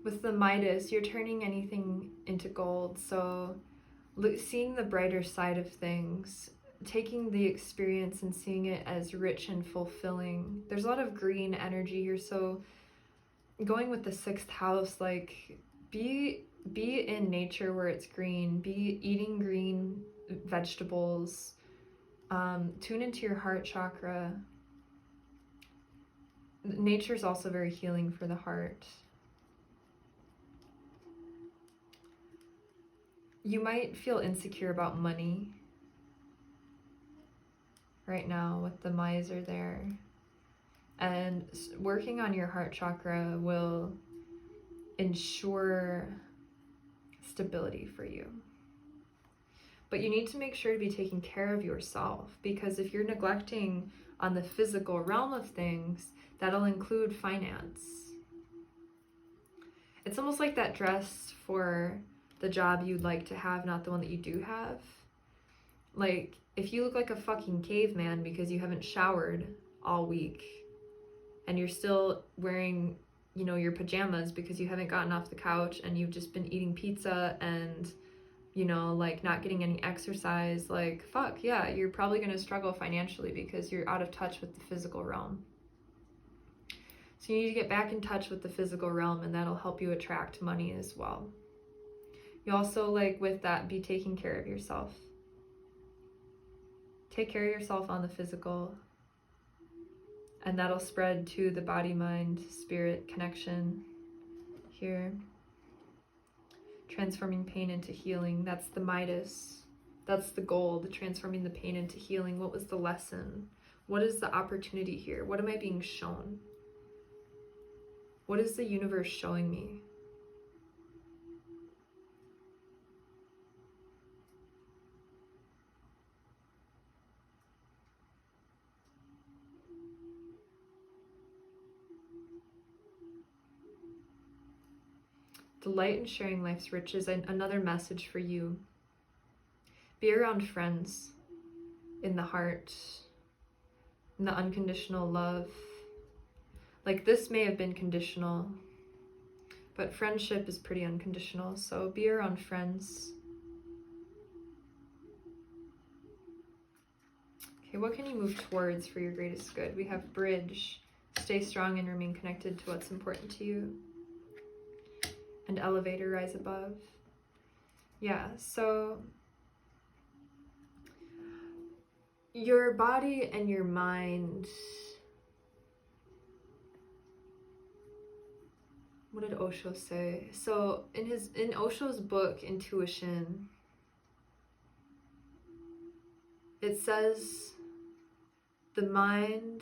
With the Midas, you're turning anything into gold. So seeing the brighter side of things, taking the experience and seeing it as rich and fulfilling. There's a lot of green energy here. So going with the 6th house, like be in nature where it's green. Be eating green vegetables. Tune into your heart chakra. Nature's also very healing for the heart. You might feel insecure about money right now with the Miser there. And working on your heart chakra will ensure stability for you. But you need to make sure to be taking care of yourself, because if you're neglecting on the physical realm of things, that'll include finance. It's almost like that dress for the job you'd like to have, not the one that you do have. Like, if you look like a fucking caveman because you haven't showered all week and you're still wearing, you know, your pajamas because you haven't gotten off the couch and you've just been eating pizza and, you know, like not getting any exercise, like, fuck, yeah, you're probably going to struggle financially because you're out of touch with the physical realm. So you need to get back in touch with the physical realm, and that'll help you attract money as well. You also, like, with that, be taking care of yourself. Take care of yourself on the physical, and that'll spread to the body, mind, spirit connection here. Transforming pain into healing. That's the Midas. That's the gold, transforming the pain into healing. What was the lesson? What is the opportunity here? What am I being shown? What is the universe showing me? Delight in sharing life's riches. And another message for you. Be around friends in the heart, in the unconditional love. Like, this may have been conditional, but friendship is pretty unconditional. So be around friends. Okay, what can you move towards for your greatest good? We have bridge. Stay strong and remain connected to what's important to you. And elevator, rise above. Yeah, so your body and your mind. What did Osho say? So in Osho's book, Intuition, it says the mind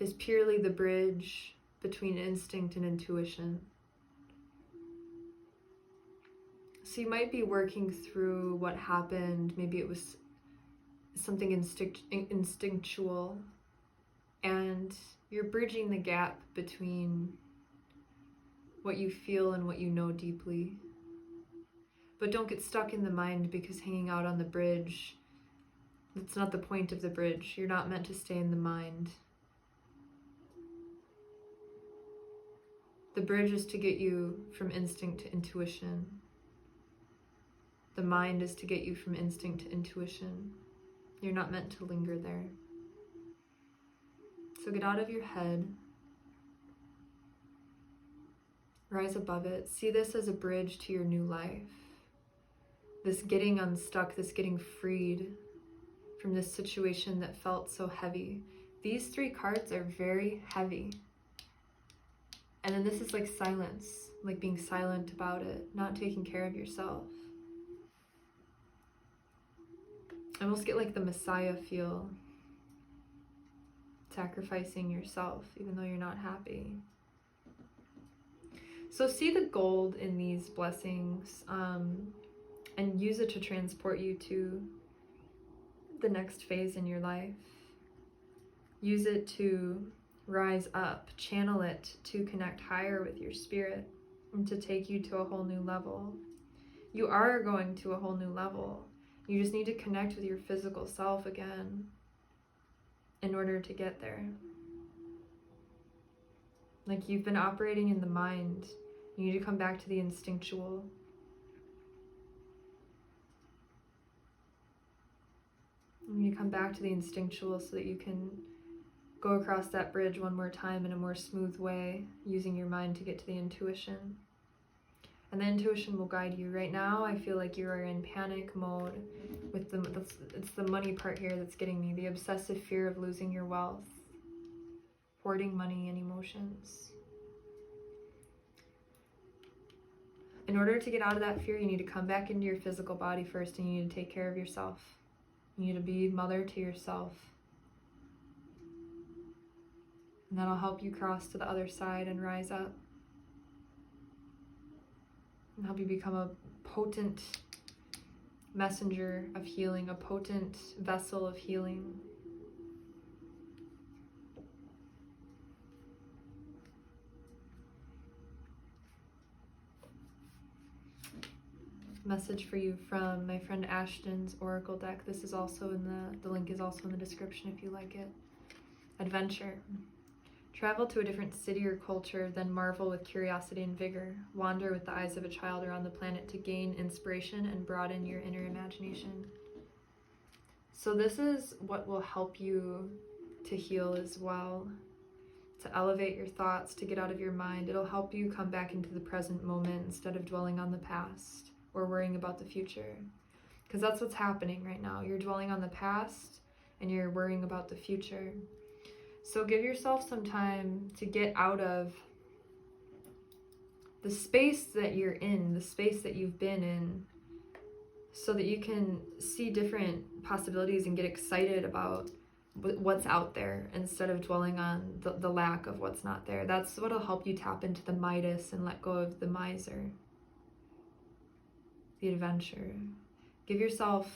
is purely the bridge between instinct and intuition. So you might be working through what happened. Maybe it was something instinctual, and you're bridging the gap between what you feel and what you know deeply. But don't get stuck in the mind, because hanging out on the bridge, that's not the point of the bridge. You're not meant to stay in the mind. The bridge is to get you from instinct to intuition. The mind is to get you from instinct to intuition. You're not meant to linger there. So get out of your head. Rise above it. See this as a bridge to your new life. This getting unstuck, this getting freed from this situation that felt so heavy. These 3 cards are very heavy. And then this is like silence, like being silent about it, not taking care of yourself. I almost get like the Messiah feel. sacrificing yourself, even though you're not happy. So see the gold in these blessings, and use it to transport you to the next phase in your life. Use it to rise up, channel it to connect higher with your spirit and to take you to a whole new level. You are going to a whole new level. You just need to connect with your physical self again in order to get there. Like you've been operating in the mind. You need to come back to the instinctual. You need to come back to the instinctual so that you can go across that bridge one more time in a more smooth way, using your mind to get to the intuition. And the intuition will guide you. Right now, I feel like you are in panic mode with it's the money part here that's getting me. The obsessive fear of losing your wealth, hoarding money and emotions. In order to get out of that fear, you need to come back into your physical body first, and you need to take care of yourself. You need to be mother to yourself. And that'll help you cross to the other side and rise up. And help you become a potent messenger of healing, a potent vessel of healing. Message for you from my friend Ashton's Oracle deck. This is also in the link is also in the description if you like it. Adventure. Travel to a different city or culture, then marvel with curiosity and vigor. Wander with the eyes of a child around the planet to gain inspiration and broaden your inner imagination. So this is what will help you to heal as well, to elevate your thoughts, to get out of your mind. It'll help you come back into the present moment instead of dwelling on the past or worrying about the future. Because that's what's happening right now. You're dwelling on the past and you're worrying about the future. So give yourself some time to get out of the space that you're in, the space that you've been in, so that you can see different possibilities and get excited about what's out there instead of dwelling on the lack of what's not there. That's what'll help you tap into the Midas and let go of the miser. The adventure. Give yourself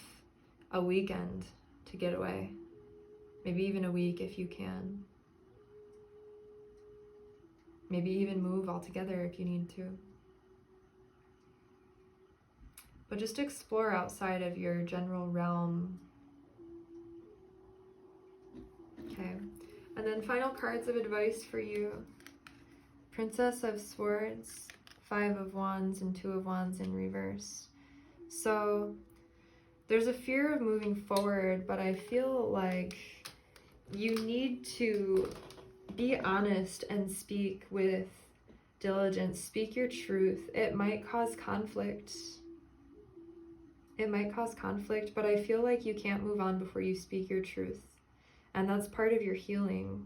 a weekend to get away. Maybe even a week if you can. Maybe even move altogether if you need to. But just explore outside of your general realm. Okay. And then final cards of advice for you. Princess of Swords, 5 of Wands, and 2 of Wands in reverse. So there's a fear of moving forward, but I feel like you need to be honest and speak with diligence. Speak your truth. It might cause conflict. It might cause conflict, but I feel like you can't move on before you speak your truth. And that's part of your healing.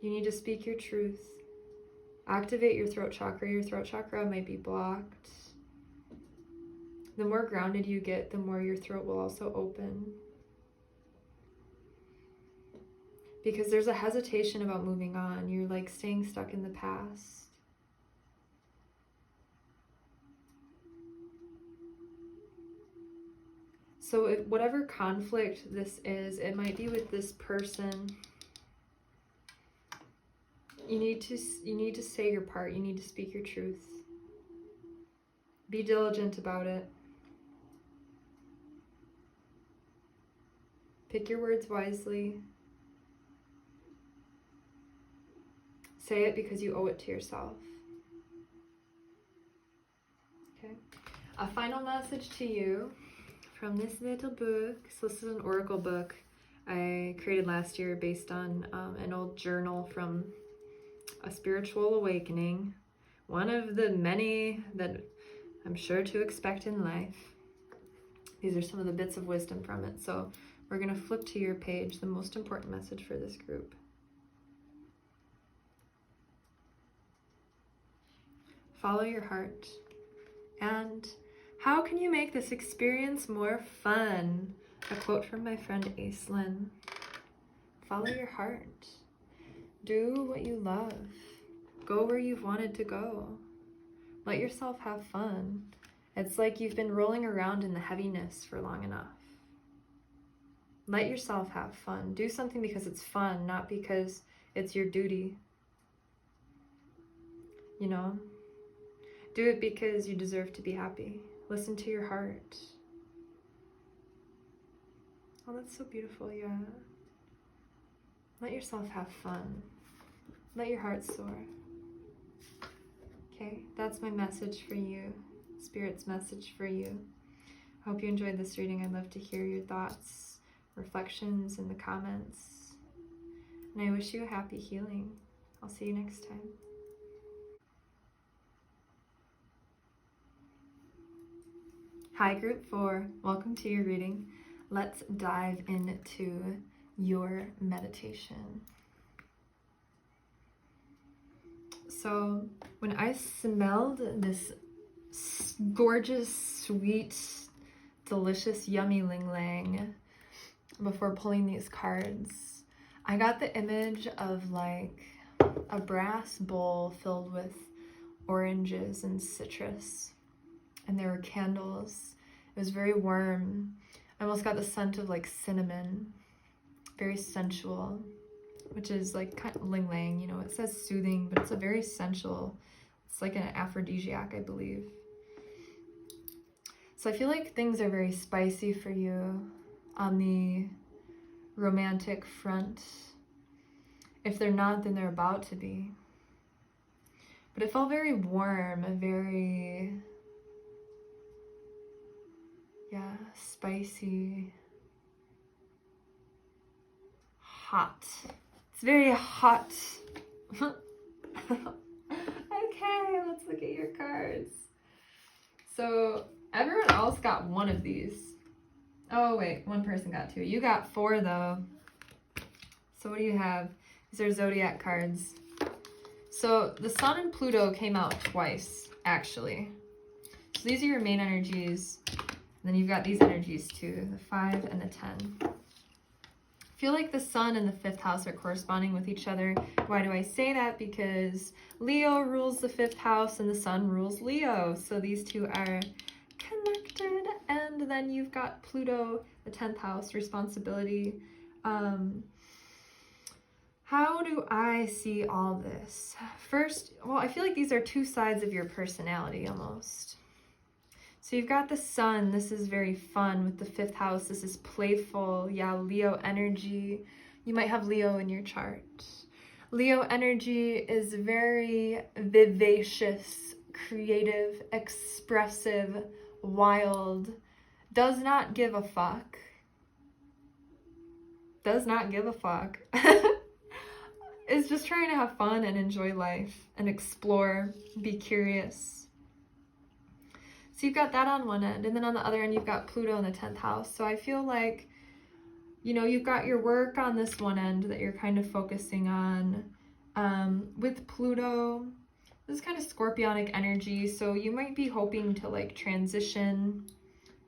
You need to speak your truth. Activate your throat chakra. Your throat chakra might be blocked. The more grounded you get, the more your throat will also open. Because there's a hesitation about moving on. You're like staying stuck in the past. So if whatever conflict this is, it might be with this person. You need to say your part. You need to speak your truth. Be diligent about it. Pick your words wisely. Say it because you owe it to yourself. Okay. A final message to you from this little book. So this is an oracle book I created last year based on an old journal from a spiritual awakening. One of the many that I'm sure to expect in life. These are some of the bits of wisdom from it. So we're going to flip to your page, the most important message for this group. Follow your heart. And how can you make this experience more fun? A quote from my friend Aislinn. Follow your heart. Do what you love. Go where you've wanted to go. Let yourself have fun. It's like you've been rolling around in the heaviness for long enough. Let yourself have fun. Do something because it's fun, not because it's your duty. You know? Do it because you deserve to be happy. Listen to your heart. Oh, that's so beautiful, yeah. Let yourself have fun. Let your heart soar. Okay, that's my message for you. Spirit's message for you. I hope you enjoyed this reading. I'd love to hear your thoughts, reflections in the comments. And I wish you a happy healing. I'll see you next time. Hi, Group 4. Welcome to your reading. Let's dive into your meditation. So, when I smelled this gorgeous, sweet, delicious, yummy ling lang before pulling these cards, I got the image of like a brass bowl filled with oranges and citrus, and there were candles. It was very warm. I almost got the scent of like cinnamon, very sensual, which is like kind of ling lang, you know, it says soothing, but it's a very sensual, it's like an aphrodisiac, I believe. So I feel like things are very spicy for you on the romantic front. If they're not, then they're about to be. But it felt very warm, very, yeah, spicy, hot. It's very hot. Okay, let's look at your cards. So everyone else got one of these. Oh wait, one person got two. You got 4 though. So what do you have? These are zodiac cards. So the Sun and Pluto came out twice, actually. So these are your main energies. And then you've got these energies too, the 5 and the 10. I feel like the Sun and the 5th house are corresponding with each other. Why do I say that? Because Leo rules the 5th house and the Sun rules Leo. So these two are connected. And then you've got Pluto, the 10th house, responsibility. How do I see all this? First, well, I feel like these are two sides of your personality almost. So you've got the Sun. This is very fun with the 5th house. This is playful. Yeah, Leo energy. You might have Leo in your chart. Leo energy is very vivacious, creative, expressive, wild, does not give a fuck. Does not give a fuck. Is just trying to have fun and enjoy life and explore, be curious. So you've got that on one end, and then on the other end, you've got Pluto in the 10th house. So I feel like, you know, you've got your work on this one end that you're kind of focusing on. With Pluto, this is kind of scorpionic energy. So you might be hoping to like transition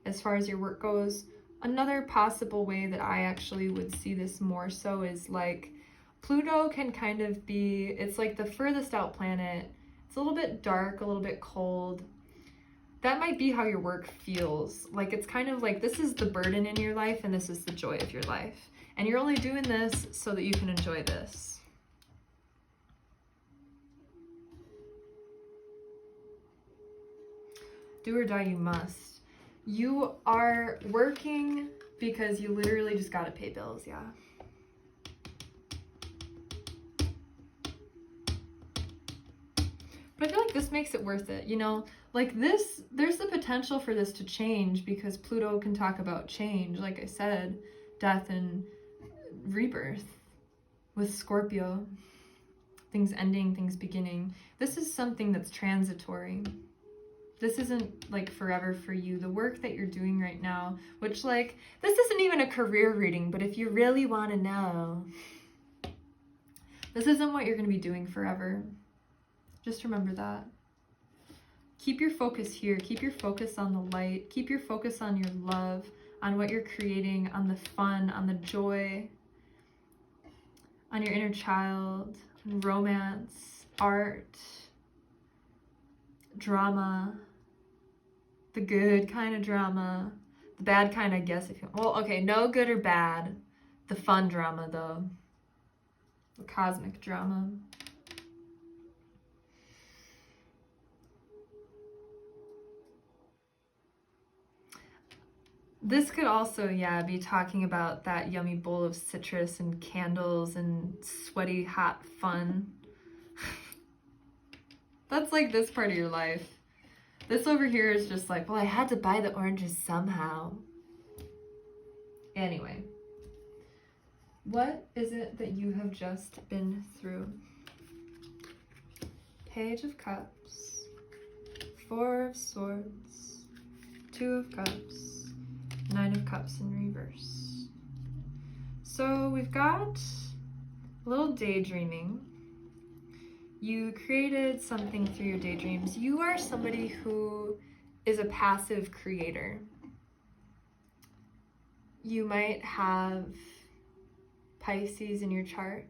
as far as your work goes. Another possible way that I actually would see this more so is like, Pluto can kind of be, it's like the furthest out planet. It's a little bit dark, a little bit cold. That might be how your work feels. Like it's kind of like this is the burden in your life and this is the joy of your life. And you're only doing this so that you can enjoy this. Do or die you must. You are working because you literally just gotta pay bills, yeah. But I feel like this makes it worth it, you know? Like this, there's the potential for this to change because Pluto can talk about change, like I said, death and rebirth with Scorpio. Things ending, things beginning. This is something that's transitory. This isn't like forever for you. The work that you're doing right now, which like, this isn't even a career reading, but if you really want to know, this isn't what you're going to be doing forever. Just remember that. Keep your focus here. Keep your focus on the light. Keep your focus on your love, on what you're creating, on the fun, on the joy. on your inner child, romance, art, drama, the good kind of drama, the bad kind, I guess, if you, well, okay, no good or bad, the fun drama though, the cosmic drama. This could also, yeah, be talking about that yummy bowl of citrus and candles and sweaty, hot fun. That's like this part of your life. This over here is just like, well, I had to buy the oranges somehow. Anyway, what is it that you have just been through? Page of Cups, Four of Swords, Two of Cups, Nine of Cups in reverse. So we've got a little daydreaming. You created something through your daydreams. You are somebody who is a passive creator. You might have Pisces in your chart.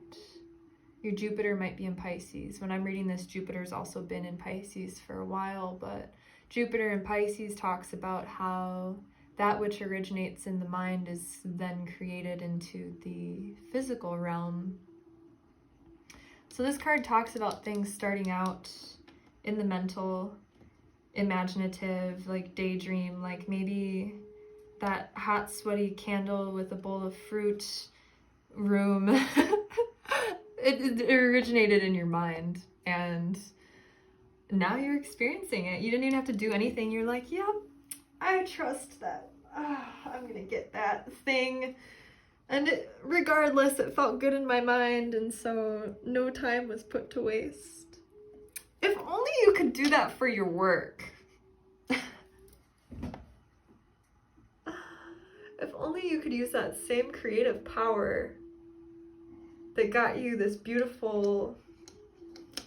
Your Jupiter might be in Pisces. When I'm reading this, Jupiter's also been in Pisces for a while, but Jupiter in Pisces talks about how that which originates in the mind is then created into the physical realm. So this card talks about things starting out in the mental, imaginative, like daydream, like maybe that hot, sweaty candle with a bowl of fruit room. it originated in your mind, and now you're experiencing it. You didn't even have to do anything. You're like, yeah, I trust that. I'm gonna get that thing. And regardless, it felt good in my mind, and so no time was put to waste. If only you could do that for your work. If only you could use that same creative power that got you this beautiful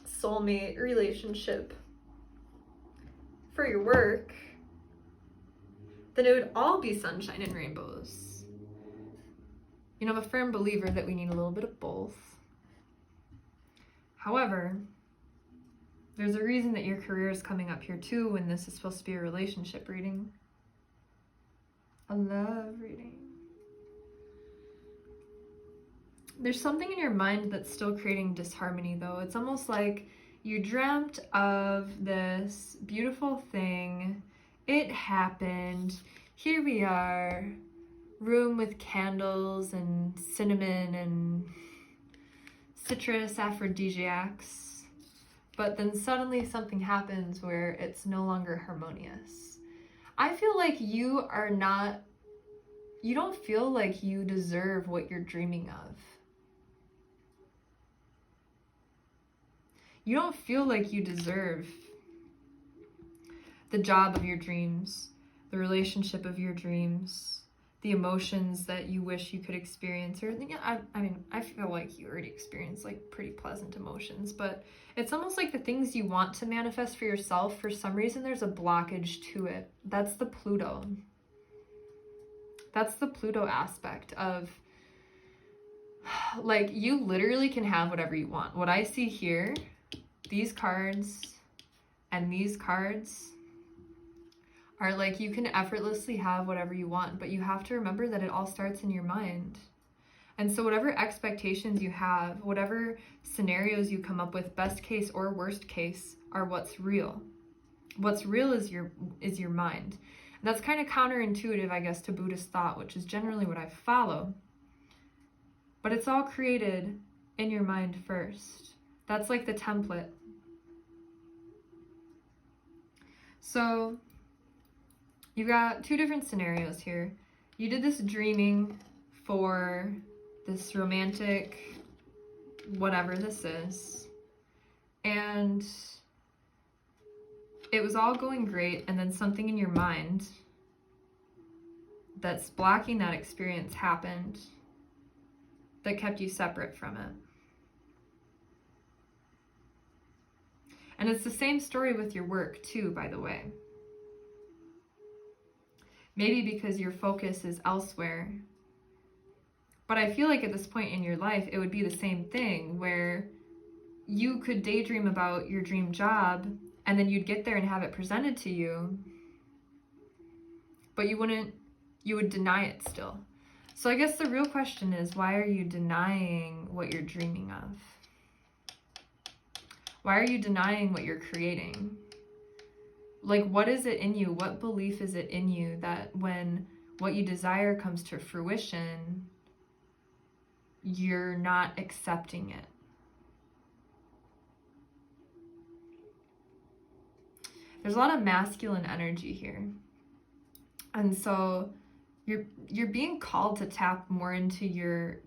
soulmate relationship for your work, then it would all be sunshine and rainbows. You know, I'm a firm believer that we need a little bit of both. However, there's a reason that your career is coming up here too when this is supposed to be a relationship reading. I love reading. There's something in your mind that's still creating disharmony though. It's almost like you dreamt of this beautiful thing. It happened. Here we are. Room with candles and cinnamon and citrus aphrodisiacs, but then suddenly something happens where it's no longer harmonious. I feel like you don't feel like you deserve what you're dreaming of. You don't feel like you deserve the job of your dreams, the relationship of your dreams, the emotions that you wish you could experience. Or I feel like you already experience like pretty pleasant emotions, but it's almost like the things you want to manifest for yourself, for some reason there's a blockage to it. That's the Pluto. That's the Pluto aspect of, like, you literally can have whatever you want. What I see here, these cards and these cards are like, you can effortlessly have whatever you want, but you have to remember that it all starts in your mind. And so whatever expectations you have, whatever scenarios you come up with, best case or worst case, are what's real. What's real is your mind. And that's kind of counterintuitive, I guess, to Buddhist thought, which is generally what I follow. But it's all created in your mind first. That's like the template. So you got two different scenarios here. You did this dreaming for this romantic, whatever this is, and it was all going great, and then something in your mind that's blocking that experience happened that kept you separate from it. And it's the same story with your work too, by the way. Maybe because your focus is elsewhere, But I feel like at this point in your life, it would be the same thing where you could daydream about your dream job and then you'd get there and have it presented to you, but you would deny it still. So I guess the real question is, why are you denying what you're dreaming of? Why are you denying what you're creating? Like, what is it in you? What belief is it in you that when what you desire comes to fruition, you're not accepting it? There's a lot of masculine energy here. And so you're being called to tap more into your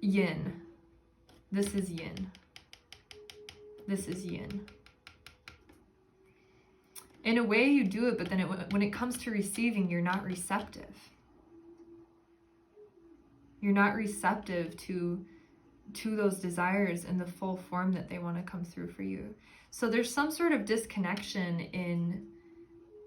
yin. This is yin. This is yin. In a way you do it, but then when it comes to receiving, you're not receptive. You're not receptive to those desires in the full form that they want to come through for you. So there's some sort of disconnection in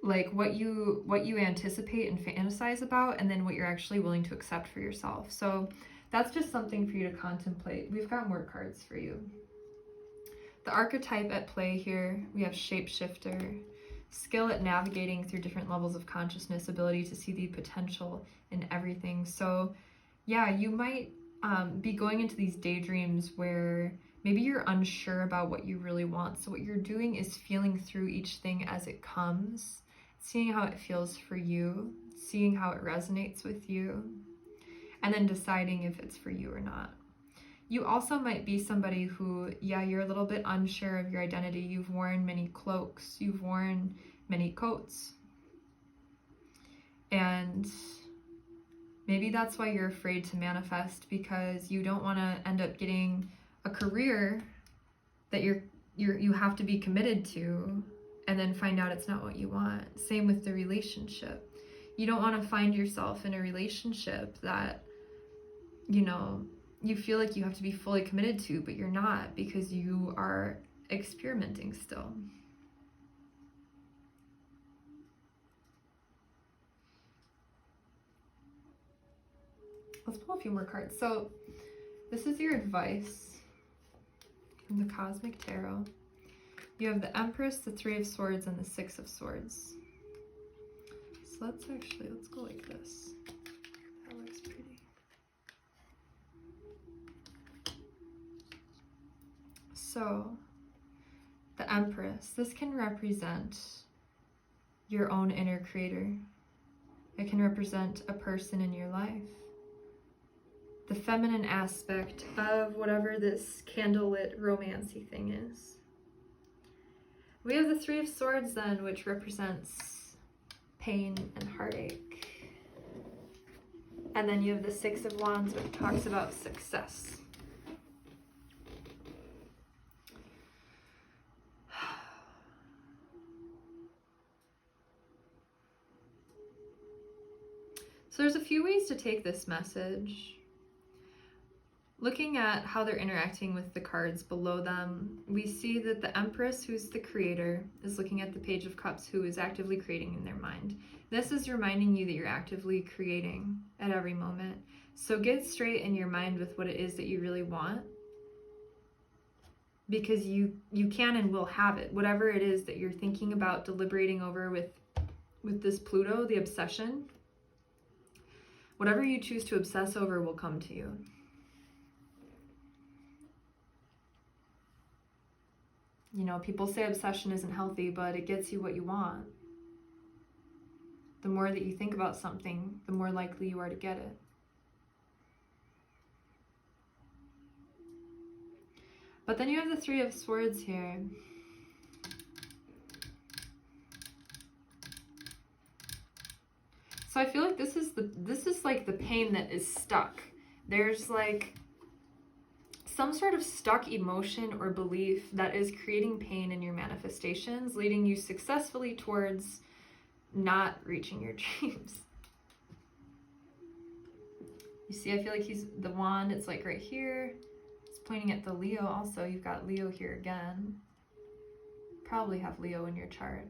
like what you anticipate and fantasize about, and then what you're actually willing to accept for yourself. So that's just something for you to contemplate. We've got more cards for you. The archetype at play here, we have shapeshifter, skill at navigating through different levels of consciousness, ability to see the potential in everything. So yeah, you might be going into these daydreams where maybe you're unsure about what you really want. So what you're doing is feeling through each thing as it comes, seeing how it feels for you, seeing how it resonates with you, and then deciding if it's for you or not. You also might be somebody who, yeah, you're a little bit unsure of your identity. You've worn many cloaks, you've worn many coats. And maybe that's why you're afraid to manifest, because you don't want to end up getting a career that you have to be committed to and then find out it's not what you want. Same with the relationship. You don't want to find yourself in a relationship that, you know, you feel like you have to be fully committed to, but you're not, because you are experimenting still. Let's pull a few more cards. So this is your advice from the Cosmic Tarot. You have the Empress, the Three of Swords, and the Six of Swords. So let's go like this. That looks pretty. So the Empress, this can represent your own inner creator. It can represent a person in your life. The feminine aspect of whatever this candlelit romancy thing is. We have the Three of Swords then, which represents pain and heartache. And then you have the Six of Wands, which talks about success. So there's a few ways to take this message. Looking at how they're interacting with the cards below them, we see that the Empress, who's the creator, is looking at the Page of Cups, who is actively creating in their mind. This is reminding you that you're actively creating at every moment. So get straight in your mind with what it is that you really want, because you can and will have it. Whatever it is that you're thinking about, deliberating over with this Pluto, the obsession, whatever you choose to obsess over will come to you. You know, people say obsession isn't healthy, but it gets you what you want. The more that you think about something, the more likely you are to get it. But then you have the Three of Swords here. So I feel like this is like the pain that is stuck. There's like some sort of stuck emotion or belief that is creating pain in your manifestations, leading you successfully towards not reaching your dreams. You see, I feel like he's the wand, it's like right here. It's pointing at the Leo also. You've got Leo here again. Probably have Leo in your chart,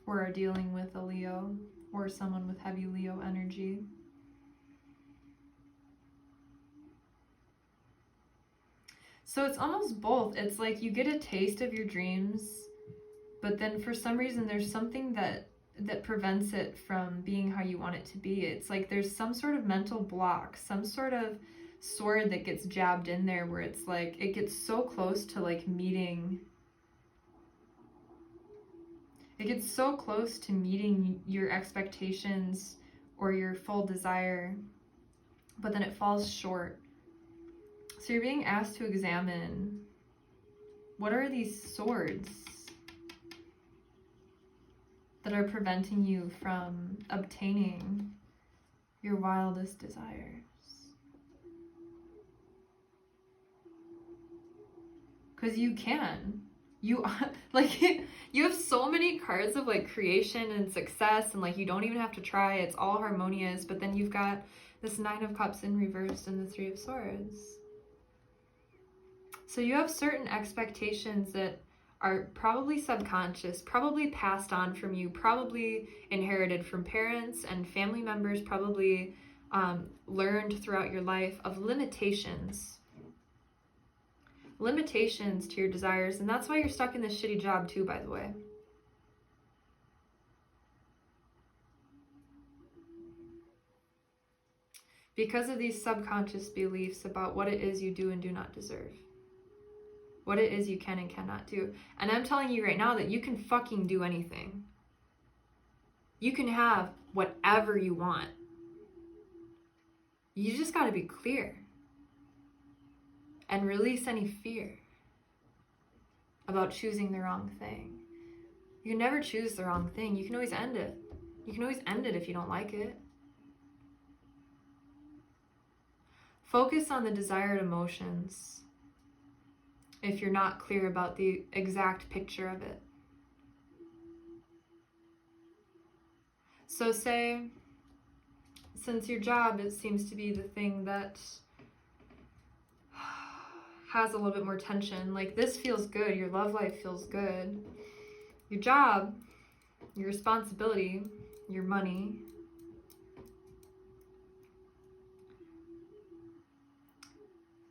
or are dealing with a Leo, or someone with heavy Leo energy. So it's almost both. It's like you get a taste of your dreams, but then for some reason there's something that prevents it from being how you want it to be. It's like there's some sort of mental block, some sort of sword that gets jabbed in there where it's like it gets so close to like meeting. It gets so close to meeting your expectations or your full desire, but then it falls short. So you're being asked to examine, what are these swords that are preventing you from obtaining your wildest desires? Because you can. You like you have so many cards of like creation and success, and like you don't even have to try. It's all harmonious. But then you've got this 9 of Cups in reverse and the 3 of Swords. So you have certain expectations that are probably subconscious, probably passed on from you, probably inherited from parents and family members, probably learned throughout your life, of limitations to your desires. And that's why you're stuck in this shitty job too, by the way. Because of these subconscious beliefs about what it is you do and do not deserve. What it is you can and cannot do. And I'm telling you right now that you can fucking do anything. You can have whatever you want. You just gotta be clear. And release any fear about choosing the wrong thing. You can never choose the wrong thing. You can always end it. You can always end it if you don't like it. Focus on the desired emotions if you're not clear about the exact picture of it. So say, since your job, it seems to be the thing that has a little bit more tension, like this feels good, your love life feels good, your job, your responsibility, your money,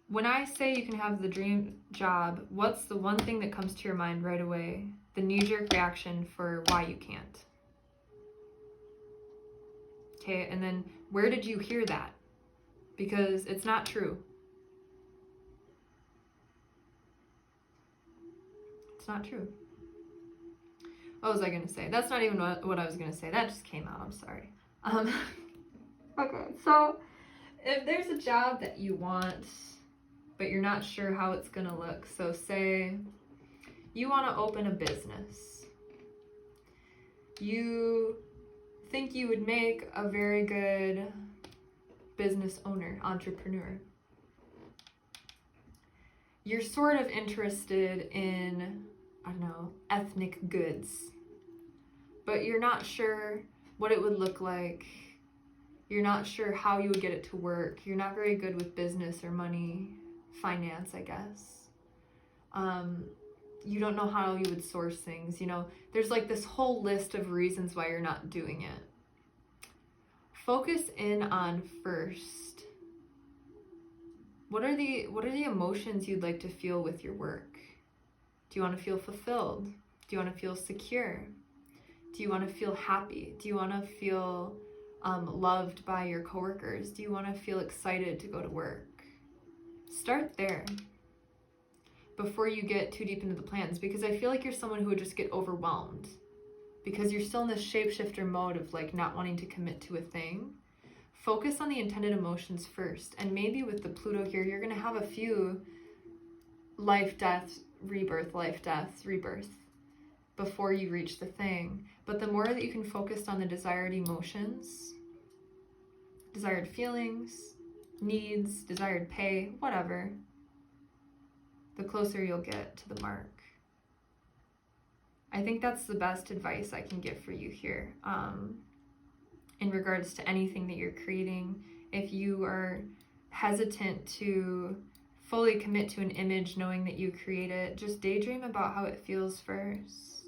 when I say you can have the dream job, what's the one thing that comes to your mind right away? The knee-jerk reaction for why you can't. Okay, and then where did you hear that? Because it's not true. It's not true. What was I going to say? That's not even what I was going to say. That just came out. I'm sorry. Okay, so if there's a job that you want, but you're not sure how it's going to look. So say you want to open a business. You think you would make a very good business owner, entrepreneur. You're sort of interested in, I don't know, ethnic goods, but you're not sure what it would look like. You're not sure how you would get it to work. You're not very good with business or money, finance, I guess. You don't know how you would source things. You know, there's like this whole list of reasons why you're not doing it. Focus in on first, what are the emotions you'd like to feel with your work? Do you want to feel fulfilled? Do you want to feel secure? Do you want to feel happy? Do you want to feel loved by your coworkers? Do you want to feel excited to go to work? Start there before you get too deep into the plans, because I feel like you're someone who would just get overwhelmed because you're still in this shapeshifter mode of like not wanting to commit to a thing. Focus on the intended emotions first, and maybe with the Pluto here, you're going to have a few life, death, rebirth before you reach the thing. But the more that you can focus on the desired emotions, desired feelings, needs, desired pay, whatever, the closer you'll get to the mark. I think that's the best advice I can give for you here. In regards to anything that you're creating, if you are hesitant to fully commit to an image knowing that you create it, just daydream about how it feels first.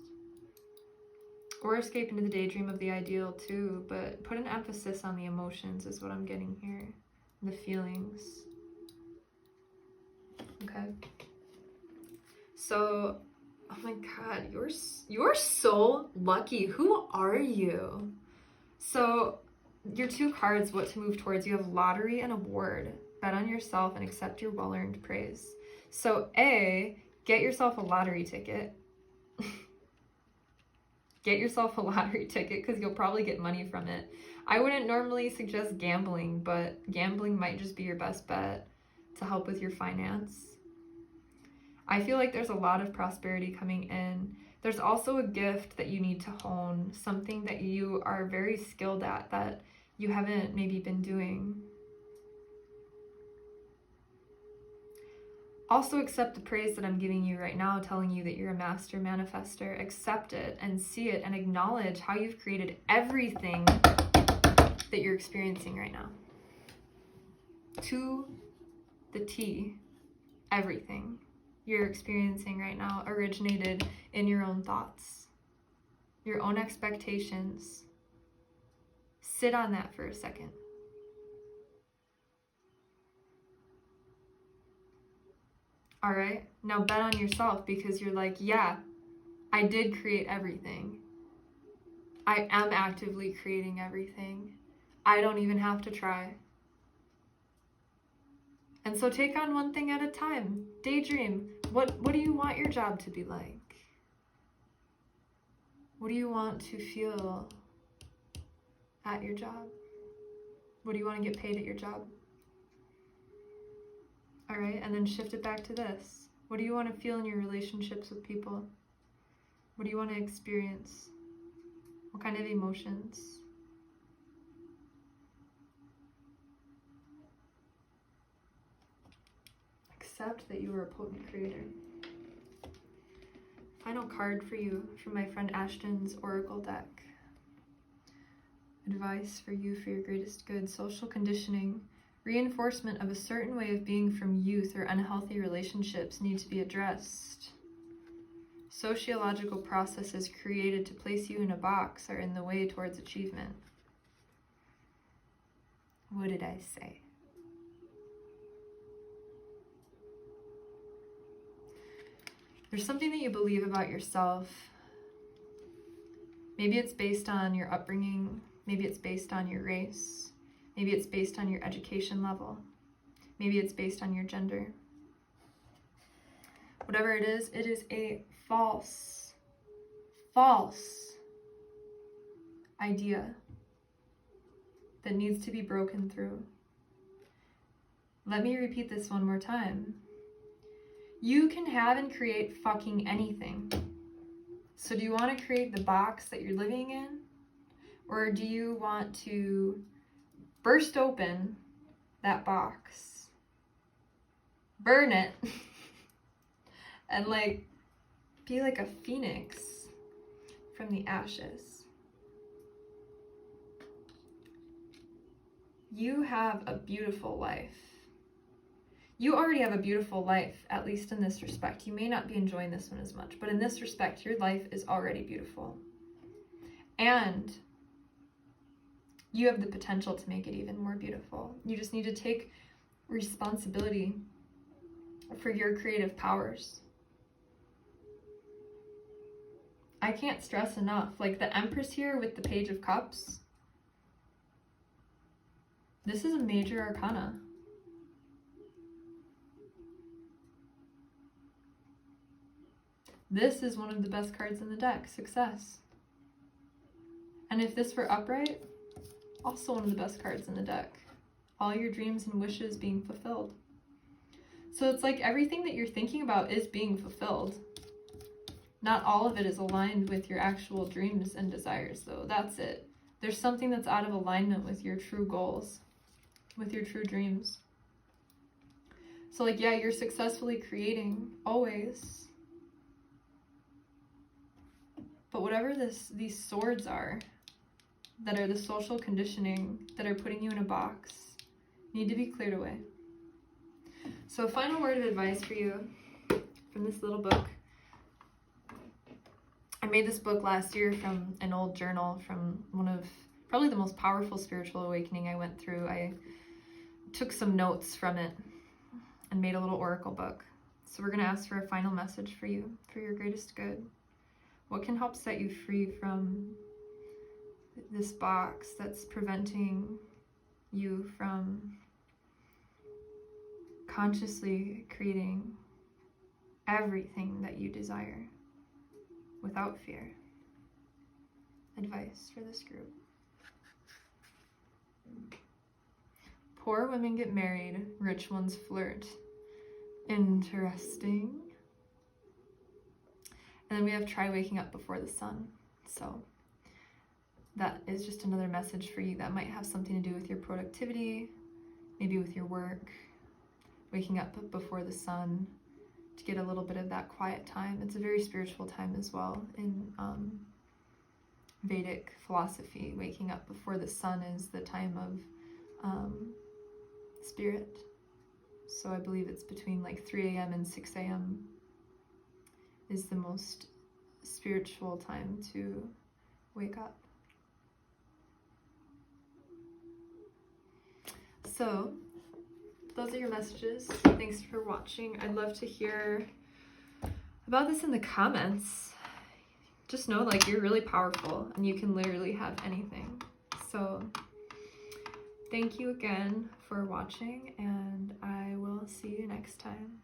Or escape into the daydream of the ideal too, but put an emphasis on the emotions is what I'm getting here. The feelings. Okay. So, oh my God, you're so lucky. Who are you? So, your two cards, what to move towards, you have lottery and award. Bet on yourself and accept your well-earned praise. So, A, get yourself a lottery ticket. Get yourself a lottery ticket because you'll probably get money from it. I wouldn't normally suggest gambling, but gambling might just be your best bet to help with your finance. I feel like there's a lot of prosperity coming in. There's also a gift that you need to hone, something that you are very skilled at that you haven't maybe been doing. Also accept the praise that I'm giving you right now, telling you that you're a master manifester. Accept it and see it and acknowledge how you've created everything that you're experiencing right now. To the T, everything you're experiencing right now originated in your own thoughts, your own expectations. Sit on that for a second. All right, now bet on yourself because you're like, yeah, I did create everything. I am actively creating everything. I don't even have to try. And so take on one thing at a time. Daydream. What do you want your job to be like? What do you want to feel at your job? What do you want to get paid at your job? All right, and then shift it back to this. What do you want to feel in your relationships with people? What do you want to experience? What kind of emotions? Accept that you are a potent creator. Final card for you from my friend Ashton's Oracle deck. Advice for you for your greatest good. Social conditioning. Reinforcement of a certain way of being from youth or unhealthy relationships need to be addressed. Sociological processes created to place you in a box are in the way towards achievement. What did I say? There's something that you believe about yourself. Maybe it's based on your upbringing. Maybe it's based on your race. Maybe it's based on your education level. Maybe it's based on your gender. Whatever it is a false idea that needs to be broken through. Let me repeat this one more time. You can have and create fucking anything. So do you want to create the box that you're living in? Or do you want to burst open that box, burn it, and be like a phoenix from the ashes? You have a beautiful life. You already have a beautiful life, at least in this respect. You may not be enjoying this one as much, but in this respect, your life is already beautiful. And you have the potential to make it even more beautiful. You just need to take responsibility for your creative powers. I can't stress enough, the Empress here with the Page of Cups, this is a major arcana. This is one of the best cards in the deck, success. And if this were upright, also one of the best cards in the deck. All your dreams and wishes being fulfilled. So it's like everything that you're thinking about is being fulfilled. Not all of it is aligned with your actual dreams and desires, though. That's it. There's something that's out of alignment with your true goals, with your true dreams. So yeah, you're successfully creating, always. But whatever these swords are, that are the social conditioning, that are putting you in a box, need to be cleared away. So a final word of advice for you from this little book. I made this book last year from an old journal from one of probably the most powerful spiritual awakening I went through. I took some notes from it and made a little oracle book. So we're going to ask for a final message for you, for your greatest good. What can help set you free from this box that's preventing you from consciously creating everything that you desire without fear? Advice for this group. Poor women get married, rich ones flirt. Interesting. And then we have try waking up before the sun. So that is just another message for you that might have something to do with your productivity, maybe with your work, waking up before the sun to get a little bit of that quiet time. It's a very spiritual time as well in Vedic philosophy. Waking up before the sun is the time of spirit. So I believe it's between like 3 a.m. and 6 a.m. is the most spiritual time to wake up. So those are your messages. Thanks for watching. I'd love to hear about this in the comments. Just know, like, you're really powerful and you can literally have anything. So thank you again for watching, and I will see you next time.